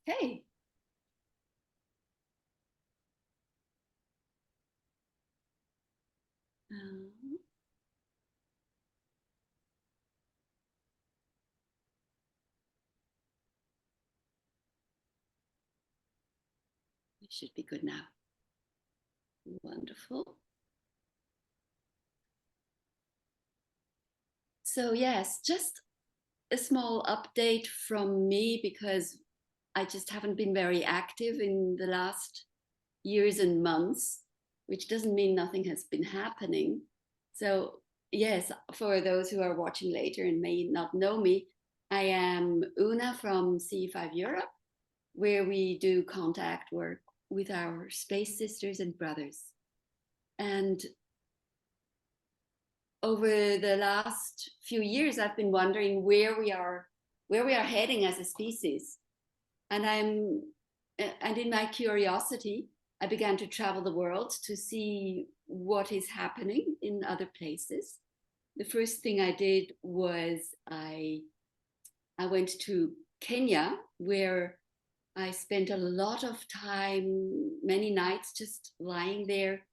Okay. It should be good now. Wonderful. So yes, just a small update from me because I just haven't been very active in the last years and months, which doesn't mean nothing has been happening. So yes, for those who are watching later and may not know me, I am Oona from CE5 Europe, where we do contact work with our space sisters and brothers. And over the last few years, I've been wondering where we are heading as a species. And in my curiosity, I began to travel the world to see what is happening in other places. The first thing I did was I went to Kenya, where I spent a lot of time, many nights, just lying there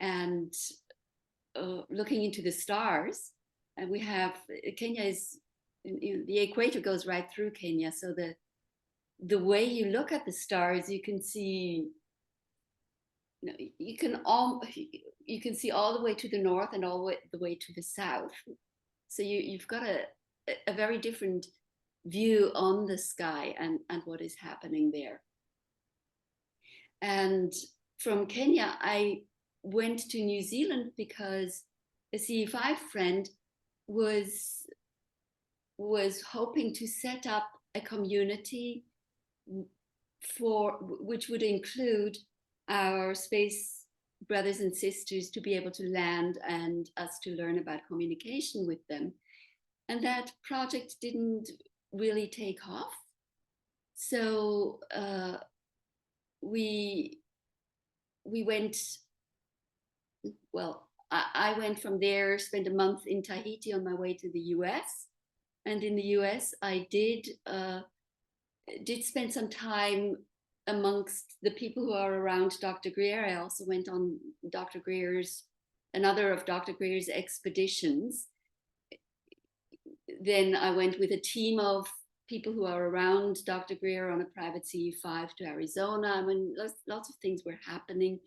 and looking into the stars. And we have Kenya is the equator goes right through Kenya, so the way you look at the stars, you can see, you can see all the way to the north and all the way to the south. So you've got a very different view on the sky and what is happening there. And from Kenya, I went to New Zealand because a CE5 friend was hoping to set up a community which would include our space brothers and sisters to be able to land and us to learn about communication with them. And that project didn't really take off. So we went, well, I went from there, spent a month in Tahiti on my way to the US. And in the US, I did spend some time amongst the people who are around Dr. Greer. I also went on another of Dr. Greer's expeditions. Then I went with a team of people who are around Dr. Greer on a private CE5 to Arizona. I mean, lots of things were happening.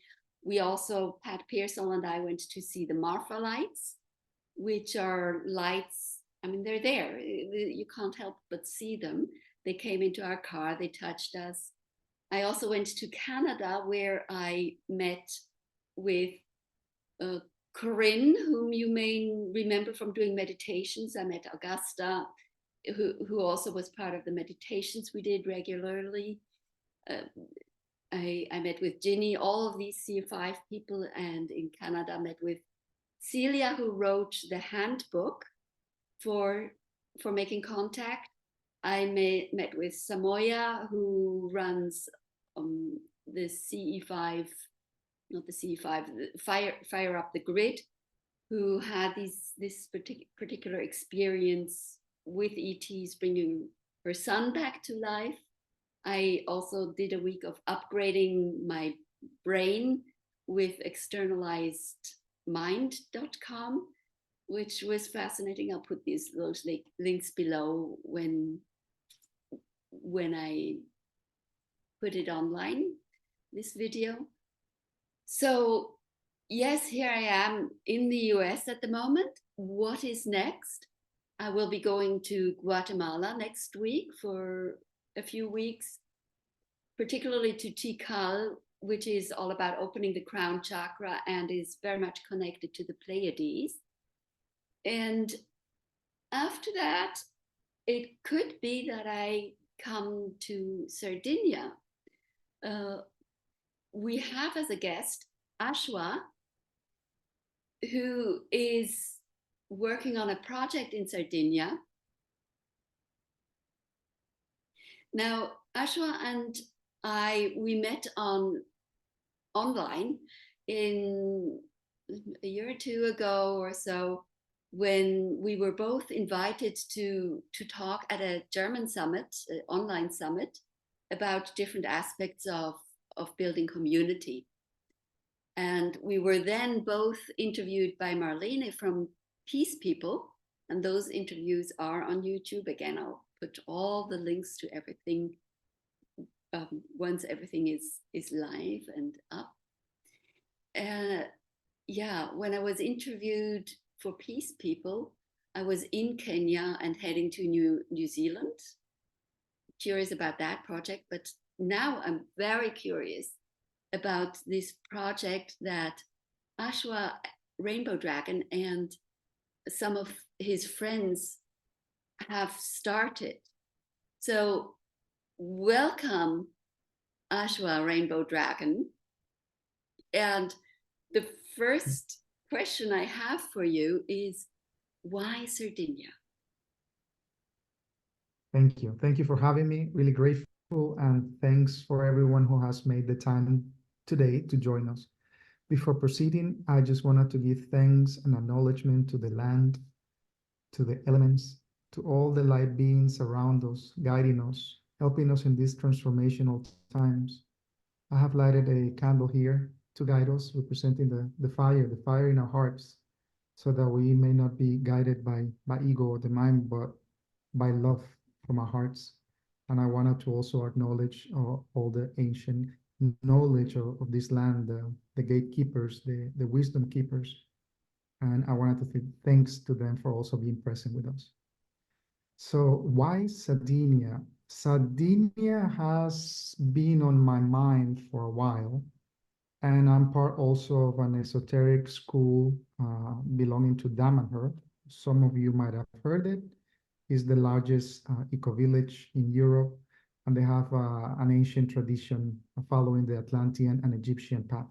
We also, Pat Pearsall and I went to see the Marfa lights, which are lights, I mean, they're there. You can't help but see them. They came into our car, they touched us. I also went to Canada, where I met with Corinne, whom you may remember from doing meditations. I met Augusta, who also was part of the meditations we did regularly. I met with Ginny, all of these CE5 people, and in Canada I met with Celia, who wrote the handbook for making contact. I met with Samoya, who runs the CE5, not the CE5, Fire Up the Grid, who had this particular experience with ETs bringing her son back to life. I also did a week of upgrading my brain with externalizedmind.com, which was fascinating. I'll put those links below when I put it online, this video. So yes, here I am in the US at the moment. What is next? I will be going to Guatemala next week for a few weeks, particularly to Tikal, which is all about opening the crown chakra and is very much connected to the Pleiades. And after that, it could be that I come to Sardinia. We have as a guest Aeshwa, who is working on a project in Sardinia. Now, Aeshwa and we met online in a year or two ago or so, when we were both invited to talk at a German summit, an online summit, about different aspects of building community. And we were then both interviewed by Marlene from Peace People, and those interviews are on YouTube. Again, I'll put all the links to everything once everything is live and up. Yeah, when I was interviewed for Peace People, I was in Kenya and heading to New Zealand. Curious about that project, but now I'm very curious about this project that Aeshwa Rainbow Dragon and some of his friends have started. So welcome, Aeshwa Rainbow Dragon. And the first question I have for you is, why Sardinia? Thank you. Thank you for having me. Really grateful. And thanks for everyone who has made the time today to join us. Before proceeding, I just wanted to give thanks and acknowledgement to the land, to the elements, to all the light beings around us, guiding us, helping us in these transformational times. I have lighted a candle here to guide us, representing the fire in our hearts, so that we may not be guided by ego or the mind, but by love from our hearts. And I wanted to also acknowledge all the ancient knowledge of this land, the gatekeepers, the wisdom keepers. And I wanted to say thanks to them for also being present with us. So why Sardinia? Sardinia has been on my mind for a while. And I'm part also of an esoteric school belonging to Damanhur. Some of you might have heard it. It's the largest eco-village in Europe, and they have an ancient tradition following the Atlantean and Egyptian path.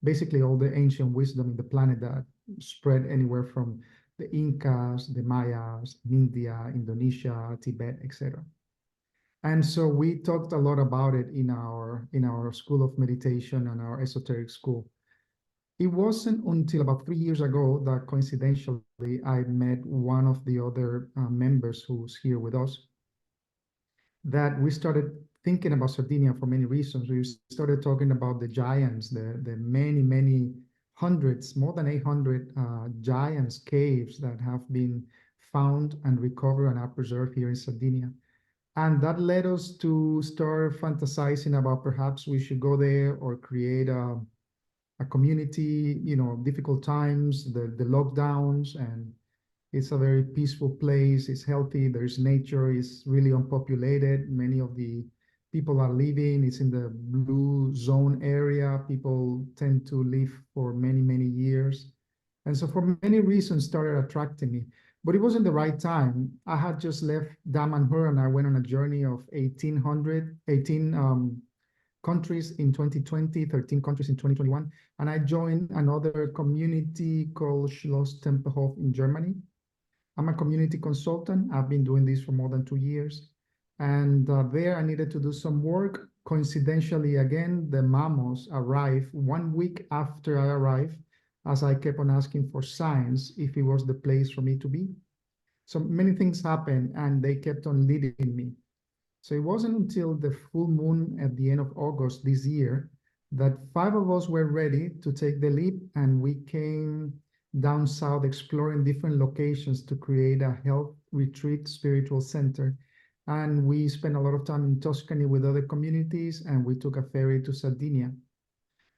Basically, all the ancient wisdom in the planet that spread anywhere from the Incas, the Mayas, India, Indonesia, Tibet, etc. And so we talked a lot about it in our school of meditation and our esoteric school. It wasn't until about 3 years ago that coincidentally I met one of the other members who's here with us, that we started thinking about Sardinia for many reasons. We started talking about the giants, the many hundreds, more than 800 giants caves that have been found and recovered and are preserved here in Sardinia. And that led us to start fantasizing about perhaps we should go there or create a community, difficult times, the lockdowns, and it's a very peaceful place. It's healthy. There's nature. It's really unpopulated. Many of the people are living. It's in the blue zone area. People tend to live for many years. And so for many reasons started attracting me. But it wasn't the right time. I had just left Damanhur and I went on a journey of 18 countries in 2020, 13 countries in 2021. And I joined another community called Schloss Tempelhof in Germany. I'm a community consultant. I've been doing this for more than 2 years. And there I needed to do some work. Coincidentally, again, the Mamos arrived 1 week after I arrived, as I kept on asking for signs if it was the place for me to be. So many things happened and they kept on leading me. So it wasn't until the full moon at the end of August this year that 5 of us were ready to take the leap, and we came down south exploring different locations to create a health retreat spiritual center. And we spent a lot of time in Tuscany with other communities, and we took a ferry to Sardinia.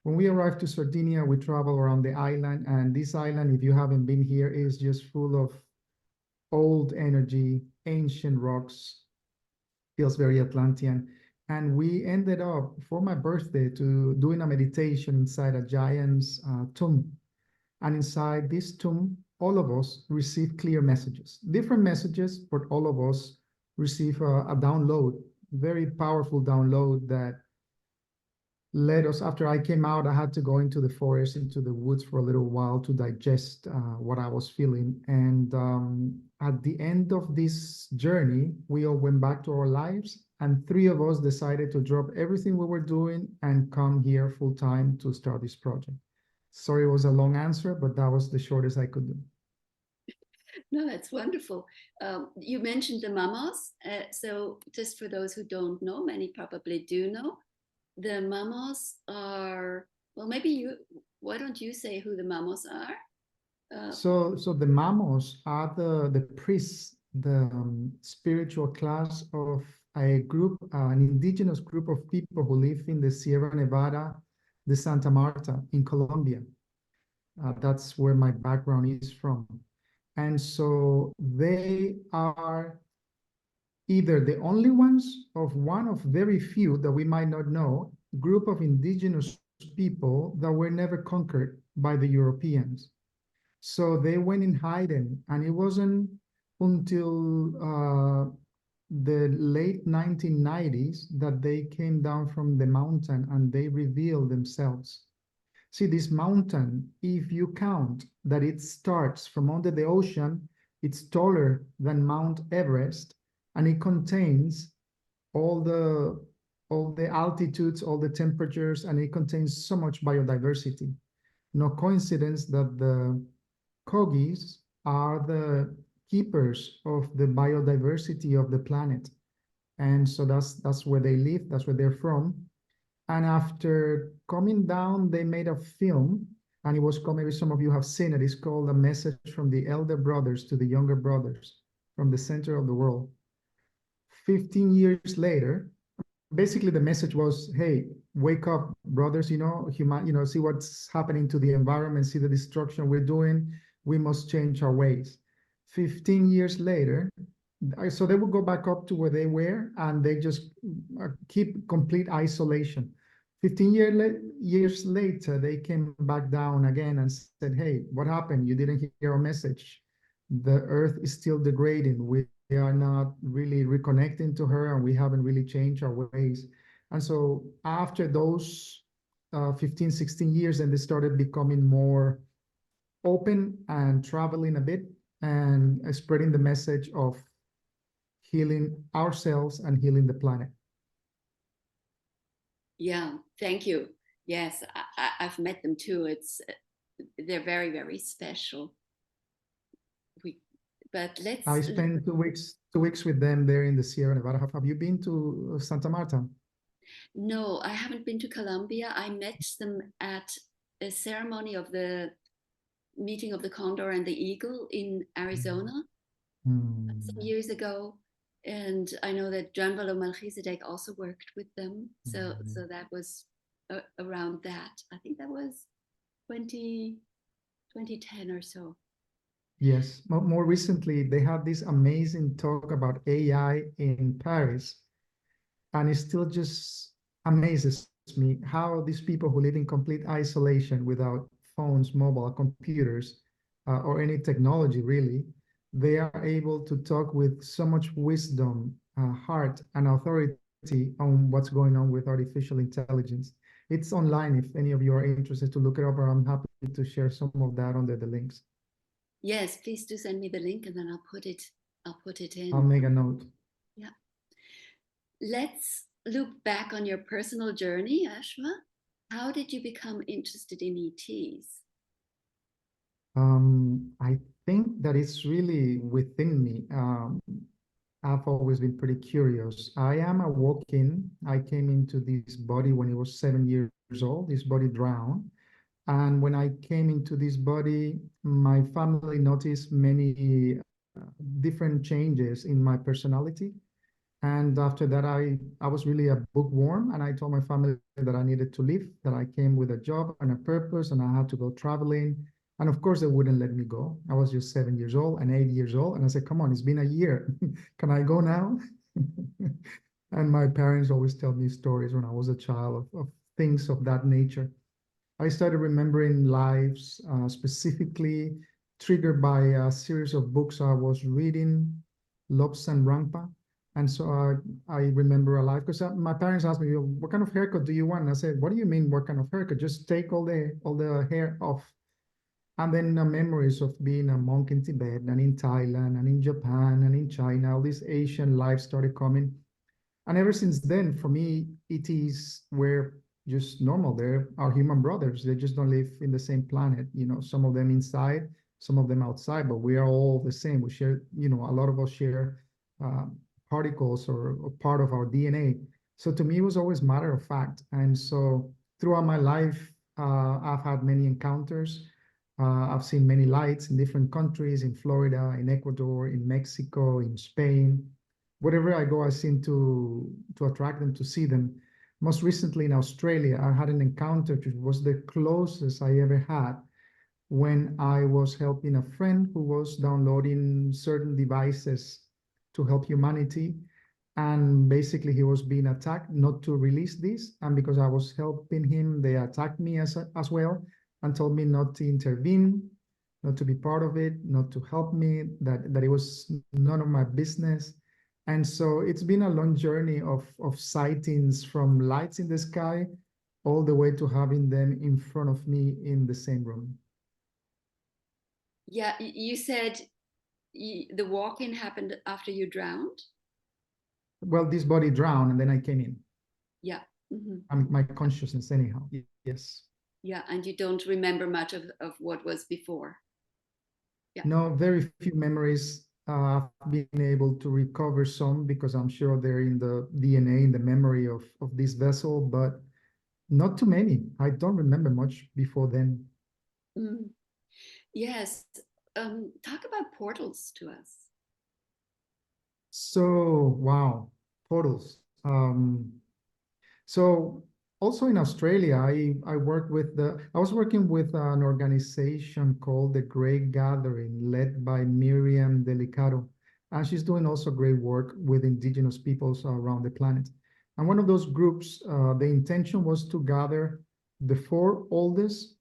When we arrived to Sardinia, we traveled around the island, and this island, if you haven't been here, is just full of old energy, ancient rocks, feels very Atlantean. And we ended up, for my birthday, to doing a meditation inside a giant's tomb. And inside this tomb, all of us receive clear messages, different messages, but all of us receive a download, very powerful download that led us. After I came out, I had to go into the forest, into the woods for a little while to digest what I was feeling. And at the end of this journey, we all went back to our lives, and 3 of us decided to drop everything we were doing and come here full time to start this project. Sorry, it was a long answer, but that was the shortest I could do. No, that's wonderful. You mentioned the Mamos. So just for those who don't know, many probably do know, the Mamos are, well, maybe you, why don't you say who the Mamos are? So the Mamos are the priests, the spiritual class of a group, an indigenous group of people who live in the Sierra Nevada de Santa Marta in Colombia. That's where my background is from. And so they are either the only ones of one of very few that we might not know, group of indigenous people that were never conquered by the Europeans. So they went in hiding, and it wasn't until the late 1990s that they came down from the mountain and they revealed themselves. See, this mountain, if you count that it starts from under the ocean, it's taller than Mount Everest, and it contains all the altitudes, all the temperatures, and it contains so much biodiversity. No coincidence that the KOGIS are the keepers of the biodiversity of the planet. And so that's where they live, that's where they're from. And after coming down, they made a film, and it was called, maybe some of you have seen it, it's called A Message from the Elder Brothers to the Younger Brothers from the Center of the World. 15 years later, basically the message was, hey, wake up, brothers, see what's happening to the environment, see the destruction we're doing, we must change our ways. 15 years later, so they would go back up to where they were, and they just keep complete isolation. 15 years later, they came back down again and said, hey, what happened? You didn't hear our message. The earth is still degrading. We are not really reconnecting to her, and we haven't really changed our ways. And so after those 15, 16 years, and they started becoming more open and traveling a bit and spreading the message of healing ourselves and healing the planet. Yeah, thank you. Yes, I've met them too. They're very, very special. I spent 2 weeks with them there in the Sierra Nevada. Have you been to Santa Marta? No, I haven't been to Colombia. I met them at a ceremony of the meeting of the condor and the eagle in Arizona some years ago. And I know that John Valo Melchizedek also worked with them. So that was around that. I think that was 2010 or so. Yes, more recently, they had this amazing talk about AI in Paris. And it still just amazes me how these people who live in complete isolation without phones, mobile computers, or any technology really, they are able to talk with so much wisdom, heart, and authority on what's going on with artificial intelligence. It's online if any of you are interested to look it up, or I'm happy to share some of that under the links. Yes, please do send me the link, and then I'll put it in. I'll make a note. Yeah. Let's look back on your personal journey, Aeshwa. How did you become interested in ETs? I think that it's really within me. I've always been pretty curious. I am a walk-in. I came into this body when I was 7 years old. This body drowned. And when I came into this body, my family noticed many different changes in my personality. And after that, I was really a bookworm, and I told my family that I needed to leave, that I came with a job and a purpose, and I had to go traveling. And of course, they wouldn't let me go. I was just 7 years old and 8 years old. And I said, come on, it's been a year. Can I go now? And my parents always tell me stories when I was a child of things of that nature. I started remembering lives, specifically triggered by a series of books I was reading, Lobsang Rampa. And so I remember a life, because my parents asked me, what kind of haircut do you want? And I said, what do you mean, what kind of haircut? Just take all the hair off. And then memories of being a monk in Tibet and in Thailand and in Japan and in China, all these Asian lives started coming. And ever since then, for me, ETs were just normal. They're our human brothers. They just don't live in the same planet. Some of them inside, some of them outside, but we are all the same. We share, you know, a lot of us share particles or part of our DNA. So to me, it was always matter of fact. And so throughout my life, I've had many encounters. I've seen many lights in different countries, in Florida, in Ecuador, in Mexico, in Spain. Wherever I go, I seem to attract them, to see them. Most recently in Australia, I had an encounter which was the closest I ever had when I was helping a friend who was downloading certain devices to help humanity. And basically he was being attacked not to release this. And because I was helping him, they attacked me as well and told me not to intervene, not to be part of it, not to help me, that it was none of my business. And so it's been a long journey of sightings, from lights in the sky all the way to having them in front of me in the same room. Yeah, you said the walk-in happened after you drowned? Well, this body drowned and then I came in. Yeah. Mm-hmm. I mean, my consciousness anyhow. Yes. Yeah, and you don't remember much of what was before? Yeah. No, very few memories. I've been able to recover some because I'm sure they're in the DNA, in the memory of this vessel, but not too many. I don't remember much before then. Mm. Yes. Talk about portals to us. So, wow, portals. So also in Australia, I was working with an organization called the Great Gathering, led by Miriam Delicado. And she's doing also great work with indigenous peoples around the planet. And one of those groups, the intention was to gather the 4 oldest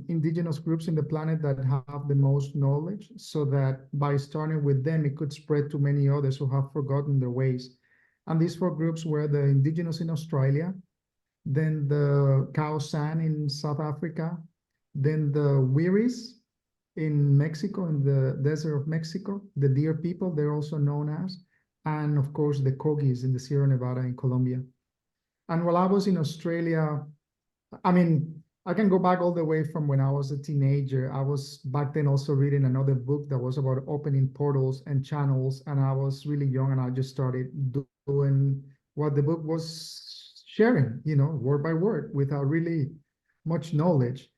indigenous groups in the planet that have the most knowledge, so that by starting with them, it could spread to many others who have forgotten their ways. And these 4 groups were the indigenous in Australia, then the San in South Africa, then the Wiris in Mexico, in the desert of Mexico, the deer people, they're also known as, and of course the KOGIS in the Sierra Nevada in Colombia. And while I was in Australia, I mean, I can go back all the way from when I was a teenager. I was back then also reading another book that was about opening portals and channels, and I was really young, and I just started doing what the book was sharing, you know, word by word, without really much knowledge.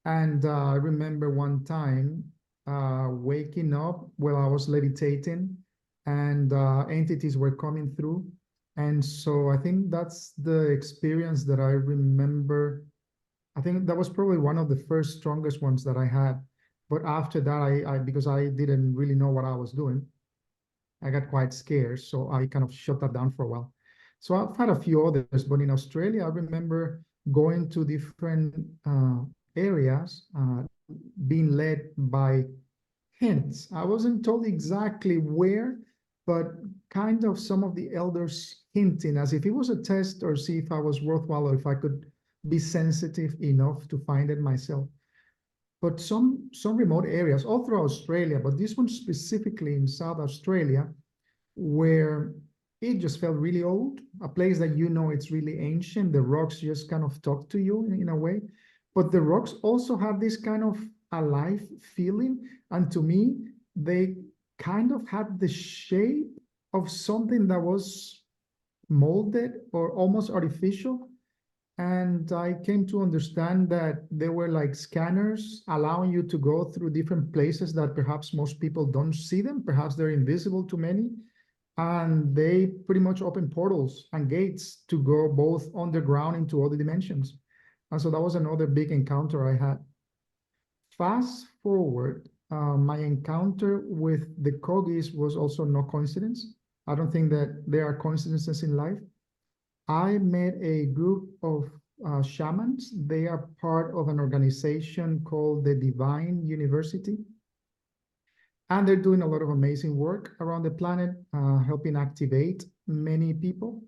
And I remember one time waking up while I was levitating, and entities were coming through. And so I think that's the experience that I remember. I think that was probably one of the first strongest ones that I had. But after that, I because I didn't really know what I was doing, I got quite scared. So I kind of shut that down for a while. So I've had a few others, but in Australia, I remember going to different areas, being led by hints. I wasn't told exactly where, but kind of some of the elders hinting as if it was a test, or see if I was worthwhile, or if I could be sensitive enough to find it myself. But some remote areas all through Australia, but this one specifically in South Australia, where it just felt really old, a place that, you know, it's really ancient. The rocks just kind of talk to you in a way, but the rocks also have this kind of alive feeling. And to me, they kind of had the shape of something that was molded or almost artificial. And I came to understand that they were like scanners, allowing you to go through different places that perhaps most people don't see them. Perhaps they're invisible to many. And they pretty much open portals and gates to go both underground into other dimensions. And so that was another big encounter I had. Fast forward, my encounter with the KOGIS was also no coincidence. I don't think that there are coincidences in life. I met a group of shamans. They are part of an organization called the Divine University. And they're doing a lot of amazing work around the planet, helping activate many people,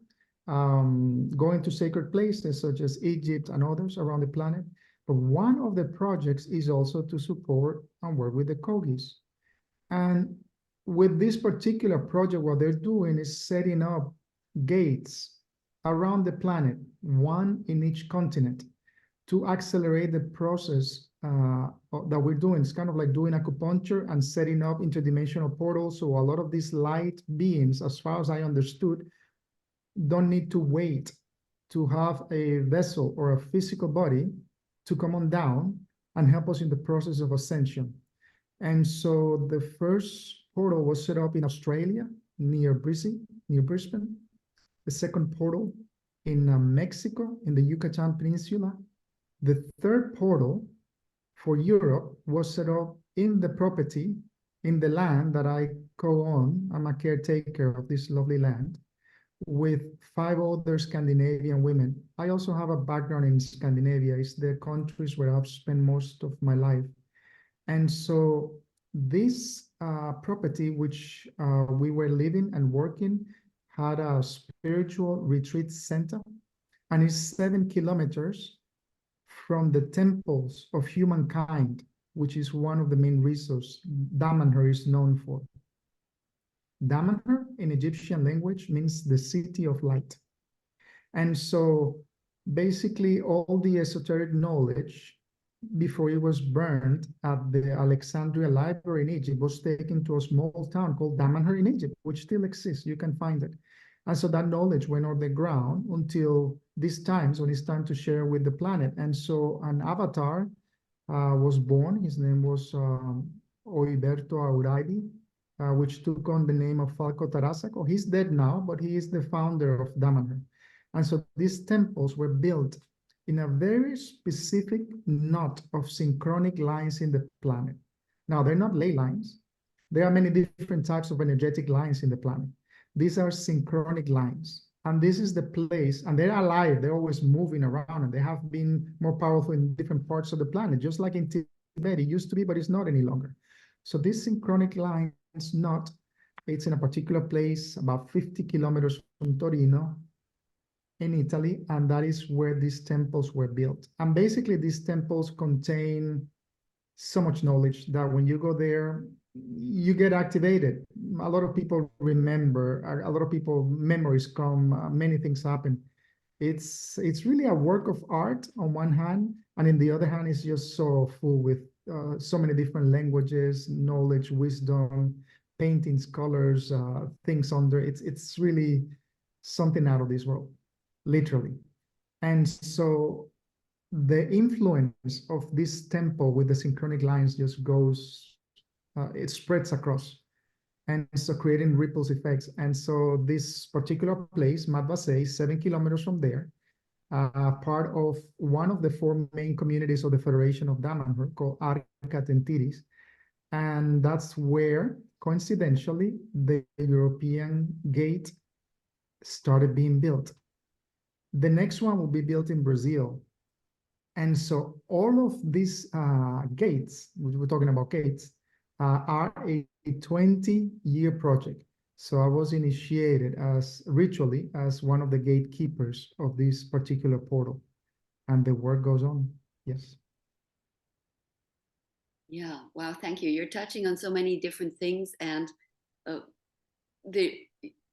going to sacred places such as Egypt and others around the planet. But one of the projects is also to support and work with the KOGIS. And with this particular project, what they're doing is setting up gates around the planet, one in each continent, to accelerate the process that we're doing. It's kind of like doing acupuncture and setting up interdimensional portals. So a lot of these light beings, as far as I understood, don't need to wait to have a vessel or a physical body to come on down and help us in the process of ascension. And so the first portal was set up in Australia, near Brisbane. The second portal in Mexico, in the Yucatan Peninsula. The third portal for Europe was set up in the property, in the land that I co-own. I'm a caretaker of this lovely land, with 5 other Scandinavian women. I also have a background in Scandinavia. It's the countries where I've spent most of my life. And so this property, which we were living and working, had a spiritual retreat center, and is 7 kilometers from the temples of humankind, which is one of the main resources Damanhur is known for. Damanhur in Egyptian language means the city of light. And so basically all the esoteric knowledge before it was burned at the Alexandria Library in Egypt was taken to a small town called Damanhur in Egypt, which still exists. You can find it. And so that knowledge went on the ground until these times when it's time to share with the planet. And so an avatar was born. His name was Oiberto Auraidi, which took on the name of Falco Tarasaco. He's dead now, but he is the founder of Damanhur. And so these temples were built in a very specific knot of synchronic lines in the planet. Now, they're not ley lines. There are many different types of energetic lines in the planet. These are synchronic lines. And this is the place, and they're alive. They're always moving around, and they have been more powerful in different parts of the planet, just like in Tibet. It used to be, but it's not any longer. So this synchronic lines knot, it's in a particular place about 50 kilometers from Torino, in Italy, and that is where these temples were built. And basically these temples contain so much knowledge that when you go there, you get activated. A lot of people remember, a lot of people, memories come, many things happen. It's really a work of art on one hand, and in the other hand, it's just so full with so many different languages, knowledge, wisdom, paintings, colors, things under. It's really something out of this world. Literally. And so the influence of this temple with the synchronic lines just goes, it spreads across, and so creating ripples effects. And so this particular place, MATVA SEI, 7 kilometers from there, part of one of the 4 main communities of the Federation of Damanhur called Arca. And that's where, coincidentally, the European gate started being built. The next one will be built in Brazil. And so all of these gates, we're talking about gates, are a 20-year project. So I was initiated ritually as one of the gatekeepers of this particular portal. And the work goes on. Yes. Yeah, wow, thank you. You're touching on so many different things, and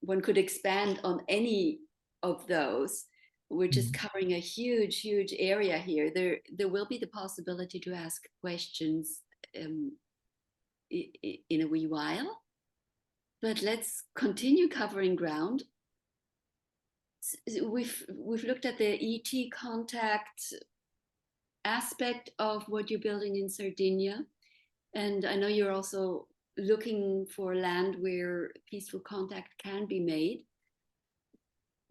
one could expand on any of those. We're just covering a huge, huge area here. There will be the possibility to ask questions in a wee while, but let's continue covering ground. We've looked at the ET contact aspect of what you're building in Sardinia, and I know you're also looking for land where peaceful contact can be made.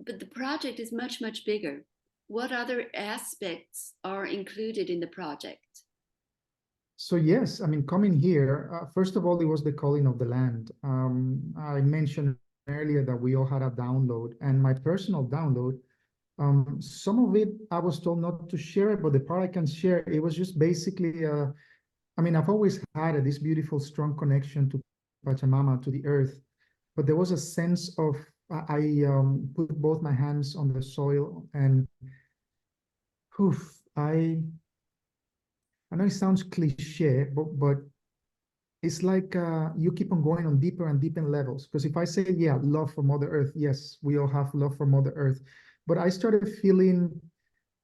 But the project is much, much bigger. What other aspects are included in the project? So yes, I mean, coming here, first of all, it was the calling of the land. I mentioned earlier that we all had a download, and my personal download, some of it I was told not to share it, but the part I can share, it was just basically, I mean, I've always had this beautiful, strong connection to Pachamama, to the earth, but there was a sense of, I put both my hands on the soil, and I know it sounds cliche, but it's like you keep on going on deeper and deeper levels. Because if I say, yeah, love for Mother Earth, yes, we all have love for Mother Earth. But I started feeling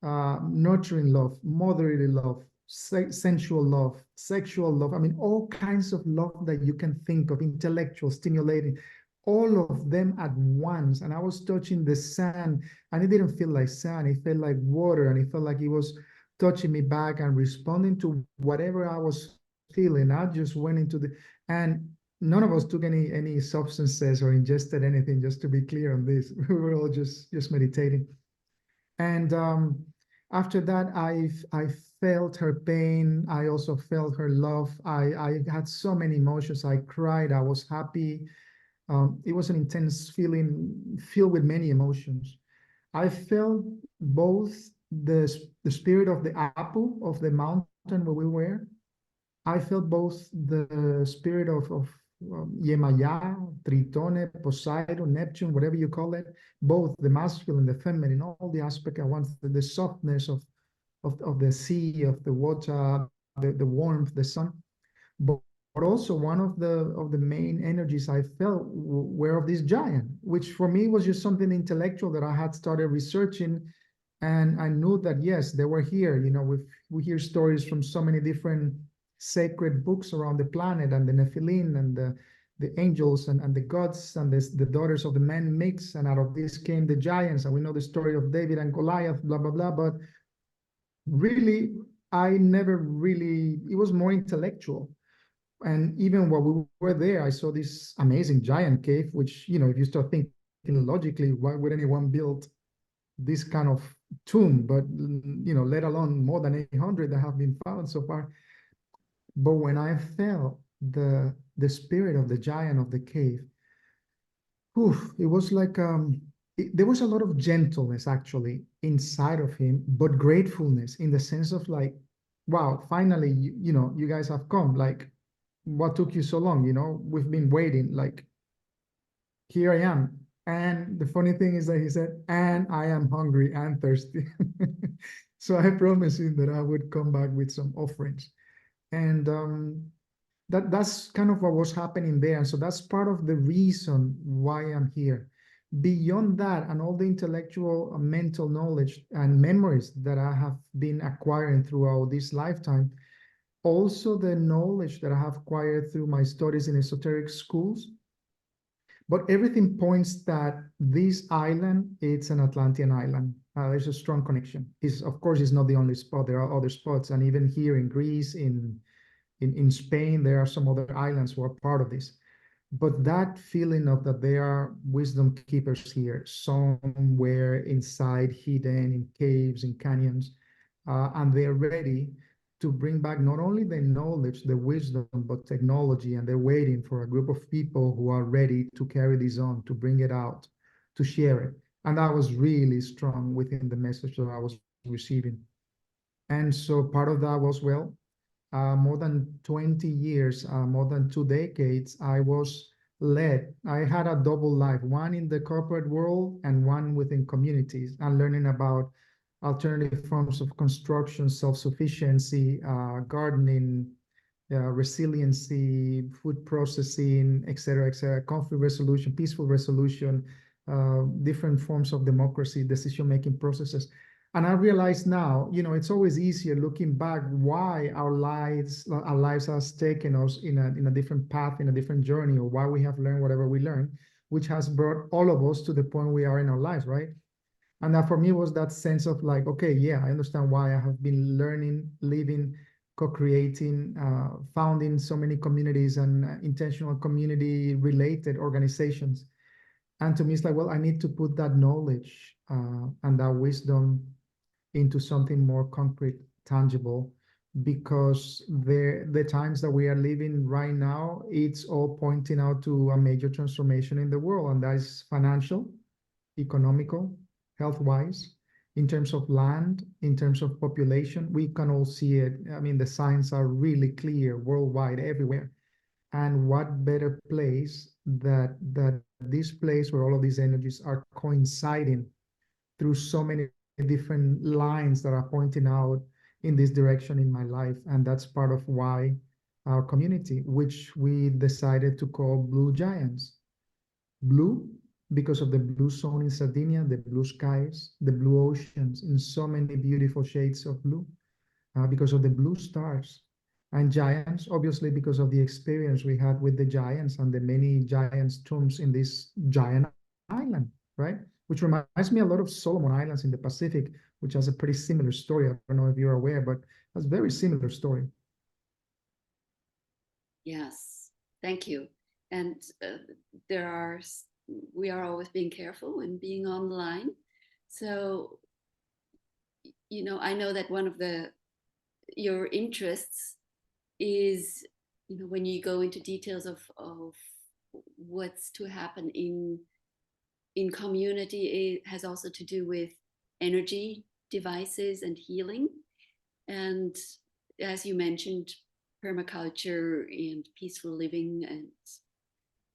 nurturing love, motherly love, sensual love, sexual love. I mean, all kinds of love that you can think of, intellectual, stimulating, all of them at once. And I was touching the sand, and it didn't feel like sand. It felt like water, and it felt like it was touching me back and responding to whatever I was feeling. I just went into the, and none of us took any substances or ingested anything, just to be clear on this. We were all just meditating. And after that, I felt her pain. I also felt her love. I had so many emotions. I cried. I was happy. It was an intense feeling filled with many emotions. I felt both the spirit of the apple of the mountain where we were. I felt both the spirit of Yemaya, Tritone, Poseidon, Neptune, whatever you call it, both the masculine, the feminine, all the aspect I want, the softness of the sea, of the water, the warmth, the sun. But, but also one of the main energies I felt were of this giant, which for me was just something intellectual that I had started researching. And I knew that, yes, they were here. You know, we hear stories from so many different sacred books around the planet, and the Nephilim and the angels and the gods and the daughters of the men mix. And out of this came the giants. And we know the story of David and Goliath, blah, blah, blah. But really, I never really, it was more intellectual. And even while we were there, I saw this amazing giant cave, which, you know, if you start thinking logically, why would anyone build this kind of tomb? But, you know, let alone more than 800 that have been found so far. But when I felt the spirit of the giant of the cave, it was like there was a lot of gentleness actually inside of him, but gratefulness in the sense of like, wow, finally, you know, you guys have come. Like, what took you so long? You know, we've been waiting. Like, here I am. And the funny thing is that he said, and I am hungry and thirsty. So I promised him that I would come back with some offerings. And that's kind of what was happening there. And so that's part of the reason why I'm here. Beyond that, and all the intellectual and mental knowledge and memories that I have been acquiring throughout this lifetime, also the knowledge that I have acquired through my studies in esoteric schools. But everything points that this island, it's an Atlantean island. There's a strong connection. Of course, it's not the only spot. There are other spots. And even here in Greece, in Spain, there are some other islands who are part of this. But that feeling of that there are wisdom keepers here, somewhere inside, hidden in caves, in canyons, and they're ready to bring back not only the knowledge, the wisdom, but technology, and they're waiting for a group of people who are ready to carry this on, to bring it out, to share it. And that was really strong within the message that I was receiving. And so part of that was, well, more than 20 years, more than 2 decades, I was led. I had a double life, one in the corporate world and one within communities, and learning about alternative forms of construction, self-sufficiency, gardening, resiliency, food processing, et cetera, conflict resolution, peaceful resolution, different forms of democracy, decision-making processes. And I realize now, you know, it's always easier looking back why our lives has taken us in a different path, in a different journey, or why we have learned whatever we learned, which has brought all of us to the point we are in our lives, right? And that for me was that sense of like, okay, yeah, I understand why I have been learning, living, co-creating, founding so many communities and intentional community-related organizations. And to me, it's like, well, I need to put that knowledge and that wisdom into something more concrete, tangible, because the times that we are living right now, it's all pointing out to a major transformation in the world, and that is financial, economical, health-wise, in terms of land, in terms of population. We can all see it. I mean, the signs are really clear worldwide, everywhere. And what better place that this place where all of these energies are coinciding through so many different lines that are pointing out in this direction in my life. And that's part of why our community, which we decided to call Blue Giants. Blue, because of the blue zone in Sardinia, the blue skies, the blue oceans in so many beautiful shades of blue. because of the blue stars. And giants, obviously, because of the experience we had with the giants and the many giants tombs in this giant island, right? Which reminds me a lot of Solomon Islands in the Pacific, which has a pretty similar story. I don't know if you're aware, but has a very similar story. Yes, thank you. And we are always being careful when being online. So, I know that one of your interests is, when you go into details of what's to happen in community, it has also to do with energy devices and healing. And as you mentioned, permaculture and peaceful living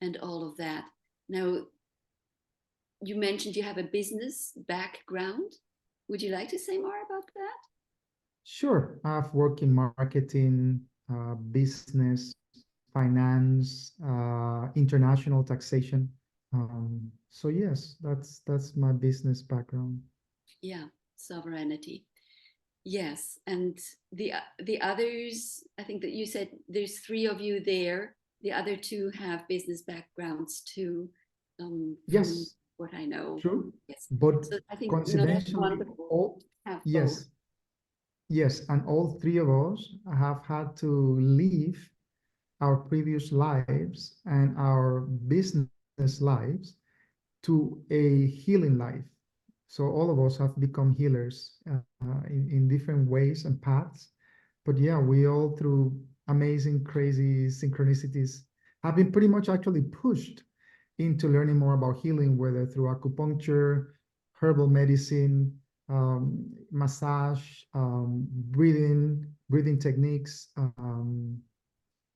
and all of that. Now, you mentioned you have a business background. Would you like to say more about that? Sure. I've worked in marketing, business, finance, international taxation. So yes, that's my business background. Yeah, sovereignty. Yes, and the others, I think that you said there's 3 of you there. The other 2 have business backgrounds too, from Yes, what I know. true. Yes, But so I think that's coincidentally, wonderful all to have both. yes, yes, and all 3 of us have had to leave our previous lives and our business lives to a healing life. So all of us have become healers in different ways and paths. But yeah, we all, through amazing, crazy synchronicities, have been pretty much actually pushed into learning more about healing, whether through acupuncture, herbal medicine, massage, breathing techniques,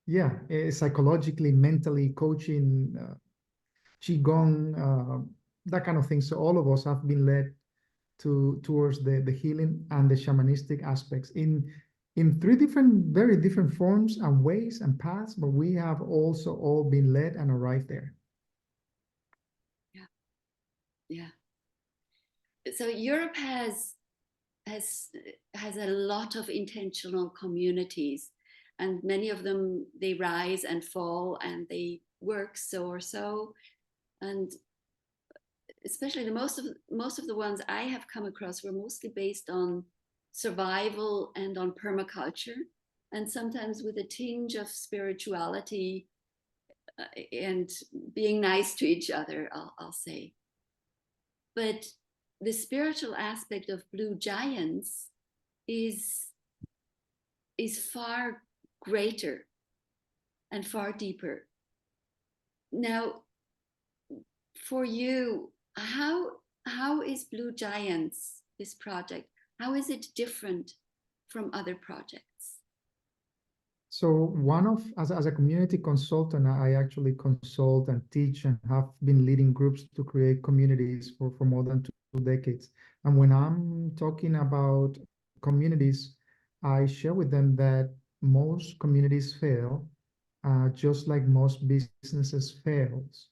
yeah, psychologically, mentally, coaching, qigong, that kind of thing. So all of us have been led towards the healing and the shamanistic aspects in 3 different, very different forms and ways and paths, but we have also all been led and arrived there. Yeah, yeah. So Europe has a lot of intentional communities, and many of them, they rise and fall and they work so or so. And especially most of the ones I have come across were mostly based on survival and on permaculture, and sometimes with a tinge of spirituality, and being nice to each other, I'll say. But the spiritual aspect of blue giants is far greater and far deeper. Now, for you, how is Blue Giants, this project, how is it different from other projects? So as a community consultant, I actually consult and teach and have been leading groups to create communities for more than 2 decades. And when I'm talking about communities, I share with them that most communities fail, just like most businesses fails.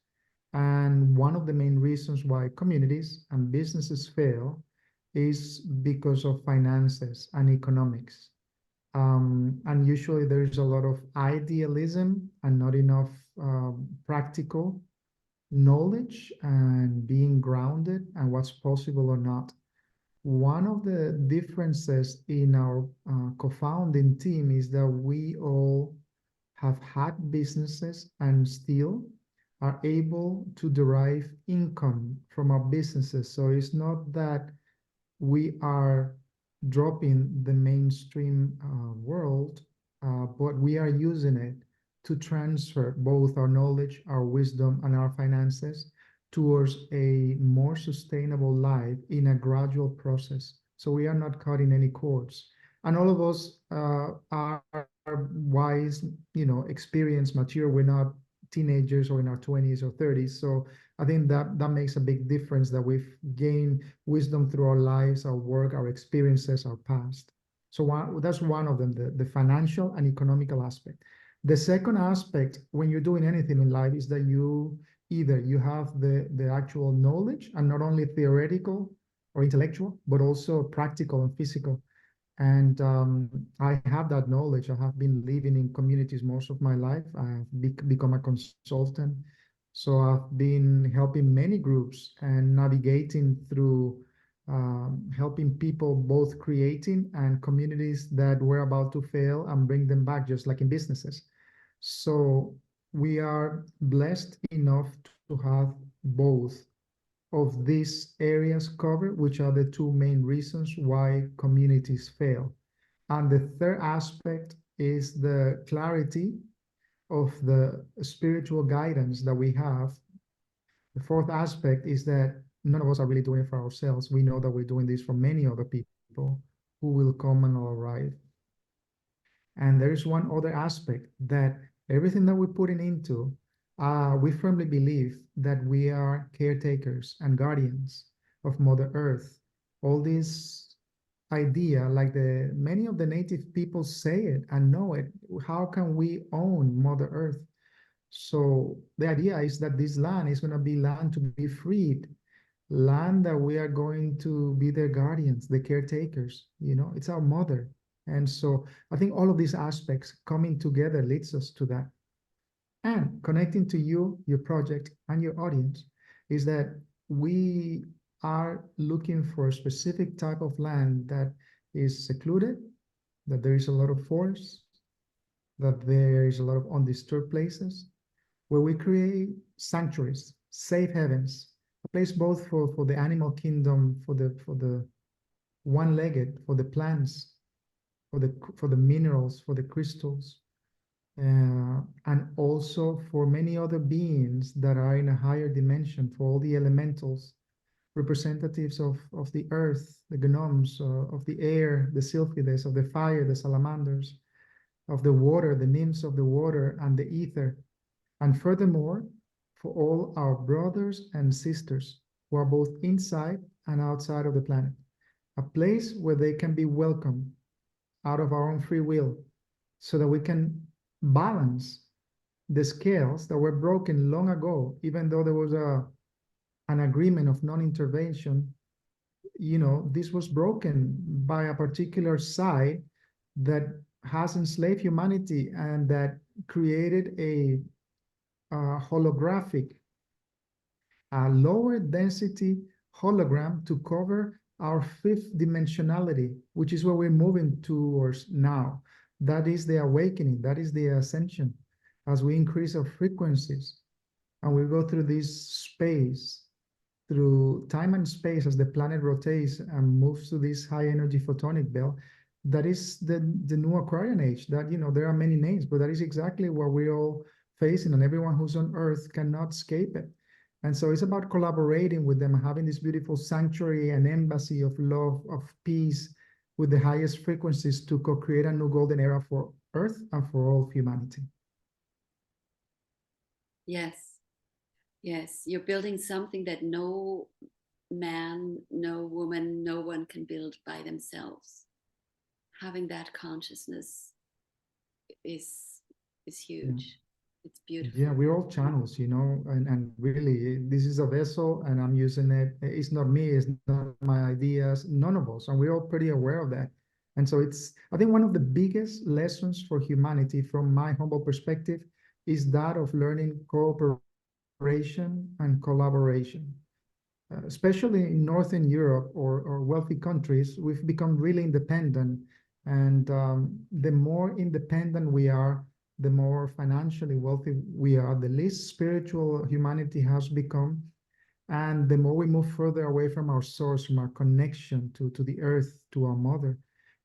And one of the main reasons why communities and businesses fail is because of finances and economics. And usually there's a lot of idealism and not enough practical knowledge and being grounded and what's possible or not. One of the differences in our co-founding team is that we all have had businesses and still are able to derive income from our businesses. So it's not that we are dropping the mainstream world, but we are using it to transfer both our knowledge, our wisdom, and our finances towards a more sustainable life in a gradual process. So we are not cutting any cords. And all of us are wise, experienced, mature. We're not teenagers or in our 20s or 30s. So I think that makes a big difference, that we've gained wisdom through our lives, our work, our experiences, our past. So that's one of them, the financial and economical aspect. The second aspect, when you're doing anything in life, is that you have the actual knowledge, and not only theoretical or intellectual, but also practical and physical. And I have that knowledge. I have been living in communities most of my life. I've become a consultant. So I've been helping many groups and navigating through helping people both creating and communities that were about to fail and bring them back, just like in businesses. So we are blessed enough to have both of these areas covered, which are the two main reasons why communities fail. And the third aspect is the clarity of the spiritual guidance that we have. The fourth aspect is that none of us are really doing it for ourselves. We know that we're doing this for many other people who will come and arrive. And there is one other aspect that everything that we're putting into, we firmly believe that we are caretakers and guardians of Mother Earth. All this idea, like the many of the native people say it and know it, how can we own Mother Earth? So the idea is that this land is going to be land to be freed, land that we are going to be their guardians, the caretakers. You know, it's our mother. And so I think all of these aspects coming together leads us to that. And connecting to you, your project, and your audience is that we are looking for a specific type of land that is secluded, that there is a lot of forest, that there is a lot of undisturbed places, where we create sanctuaries, safe havens, a place both for the animal kingdom, for the one-legged, for the plants, for the minerals, for the crystals, and also for many other beings that are in a higher dimension, for all the elementals, representatives of the earth, the gnomes, of the air, the sylphides, of the fire, the salamanders, of the water, the nymphs of the water, and the ether. And furthermore, for all our brothers and sisters who are both inside and outside of the planet, a place where they can be welcomed out of our own free will, so that we can balance the scales that were broken long ago, even though there was an agreement of non-intervention. You know, this was broken by a particular side that has enslaved humanity and that created a holographic, a lower density hologram to cover our fifth dimensionality, which is what we're moving towards now. That is the awakening, that is the ascension. As we increase our frequencies and we go through this space, through time and space, as the planet rotates and moves to this high energy photonic belt, that is the new Aquarian age. That, you know, there are many names, but that is exactly what we're all facing, and everyone who's on Earth cannot escape it. And so it's about collaborating with them, having this beautiful sanctuary and embassy of love, of peace, with the highest frequencies to co-create a new golden era for Earth and for all of humanity. Yes. Yes. You're building something that no man, no woman, no one can build by themselves. Having that consciousness is huge. Yeah. It's beautiful. Yeah, we're all channels, you know, and really, this is a vessel and I'm using it. It's not me, it's not my ideas, none of us. And we're all pretty aware of that. And so I think one of the biggest lessons for humanity from my humble perspective is that of learning cooperation and collaboration. Especially in Northern Europe or wealthy countries, we've become really independent. And the more independent we are, the more financially wealthy we are, the least spiritual humanity has become. And the more we move further away from our source, from our connection to the earth, to our mother.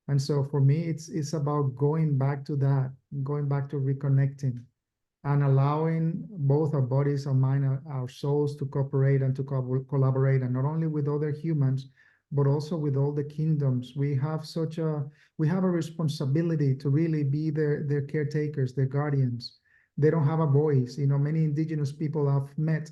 And so for me, it's about going back to that, going back to reconnecting and allowing both our bodies, our mind, our souls to cooperate and to collaborate, and not only with other humans, but also with all the kingdoms. We have a responsibility to really be their caretakers, their guardians. They don't have a voice. You know, many indigenous people I've met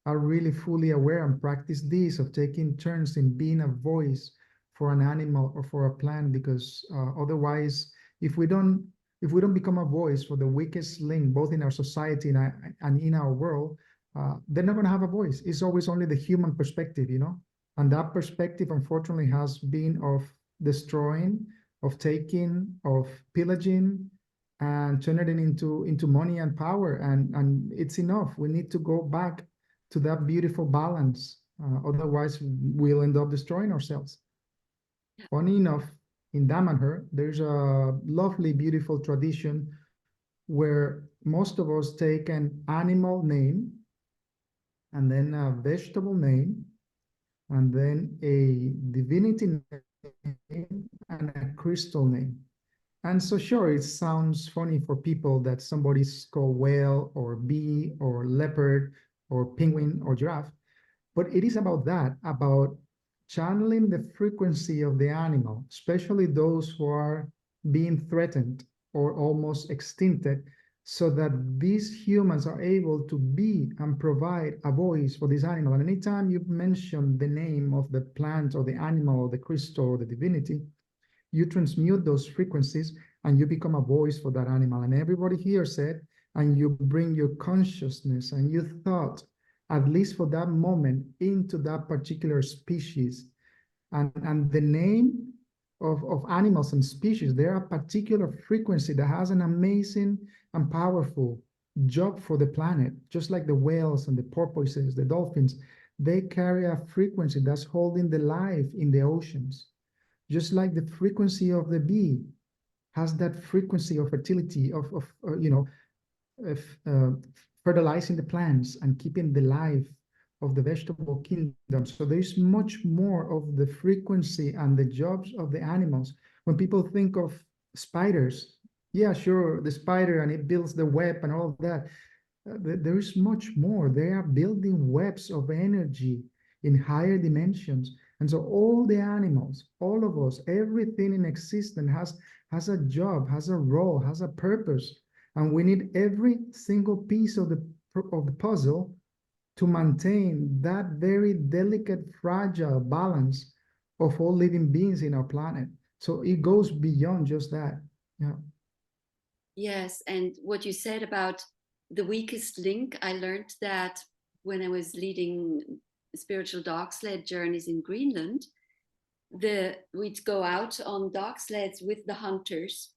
are really fully aware and practice this of taking turns in being a voice for an animal or for a plant, because otherwise, if we don't become a voice for the weakest link, both in our society and in our world, they're not going to have a voice. It's always only the human perspective, you know? And that perspective, unfortunately, has been of destroying of taking, of pillaging, and turning it into money and power. And it's enough. We need to go back to that beautiful balance. Otherwise, we'll end up destroying ourselves. Funny enough, in Damanhur, there's a lovely, beautiful tradition where most of us take an animal name and then a vegetable name and then a divinity name and a crystal name. And so sure, it sounds funny for people that somebody's called whale or bee or leopard or penguin or giraffe, but it is about that, about channeling the frequency of the animal, especially those who are being threatened or almost extincted, so that these humans are able to be and provide a voice for this animal. And anytime you mention the name of the plant or the animal or the crystal or the divinity, you transmute those frequencies and you become a voice for that animal. And everybody hears it, and you bring your consciousness and your thought, at least for that moment, into that particular species. And the name of animals and species, there are a particular frequency that has an amazing and powerful job for the planet, just like the whales and the porpoises, the dolphins. They carry a frequency that's holding the life in the oceans. Just like the frequency of the bee has that frequency of fertility, of fertilizing the plants and keeping the life of the vegetable kingdom. So there's much more of the frequency and the jobs of the animals. When people think of spiders, yeah, sure, the spider, and it builds the web and all of that. There is much more. They are building webs of energy in higher dimensions. And so all the animals, all of us, everything in existence has a job, has a role, has a purpose. And we need every single piece of the puzzle to maintain that very delicate, fragile balance of all living beings in our planet. So it goes beyond just that. Yeah. Yes, and what you said about the weakest link, I learned that when I was leading spiritual dog sled journeys in Greenland. We'd go out on dog sleds with the hunters,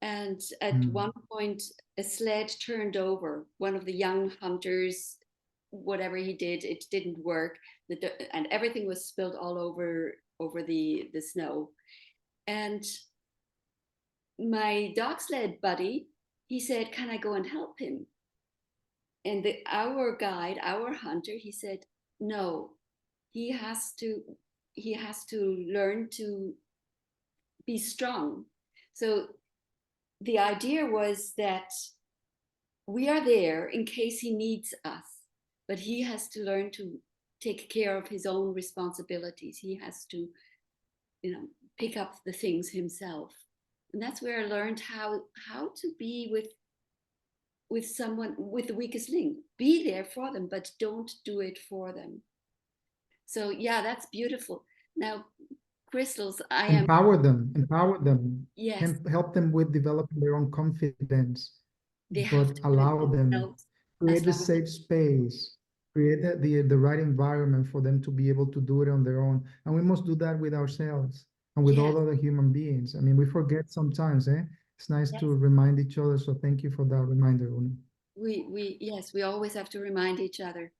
and at one point a sled turned over. One of the young hunters, whatever he did, it didn't work, and everything was spilled all over the snow. And my dog sled buddy, he said, "Can I go and help him?" And our guide, our hunter, he said, "No, he has to learn to be strong." So the idea was that we are there in case he needs us, but he has to learn to take care of his own responsibilities. He has to, pick up the things himself. And that's where I learned how to be with someone, with the weakest link. Be there for them, but don't do it for them. So yeah, that's beautiful. Now, crystals, empower them, yes, help them with developing their own confidence, they but have to do it allow them, themselves as create the long as safe space, create the right environment for them to be able to do it on their own. And we must do that with ourselves and with yes, all other human beings. I mean, we forget sometimes, eh? It's nice yes. to remind each other. So thank you for that reminder, Oona. We always have to remind each other.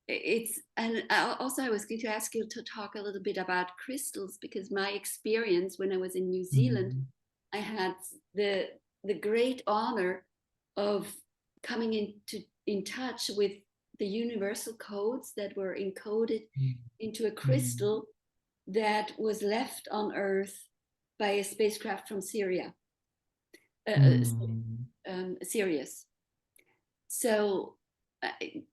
Also I was going to ask you to talk a little bit about crystals, because my experience when I was in New Zealand, I had the great honor of coming in touch with the universal codes that were encoded into a crystal that was left on Earth by a spacecraft from Syria, Sirius. So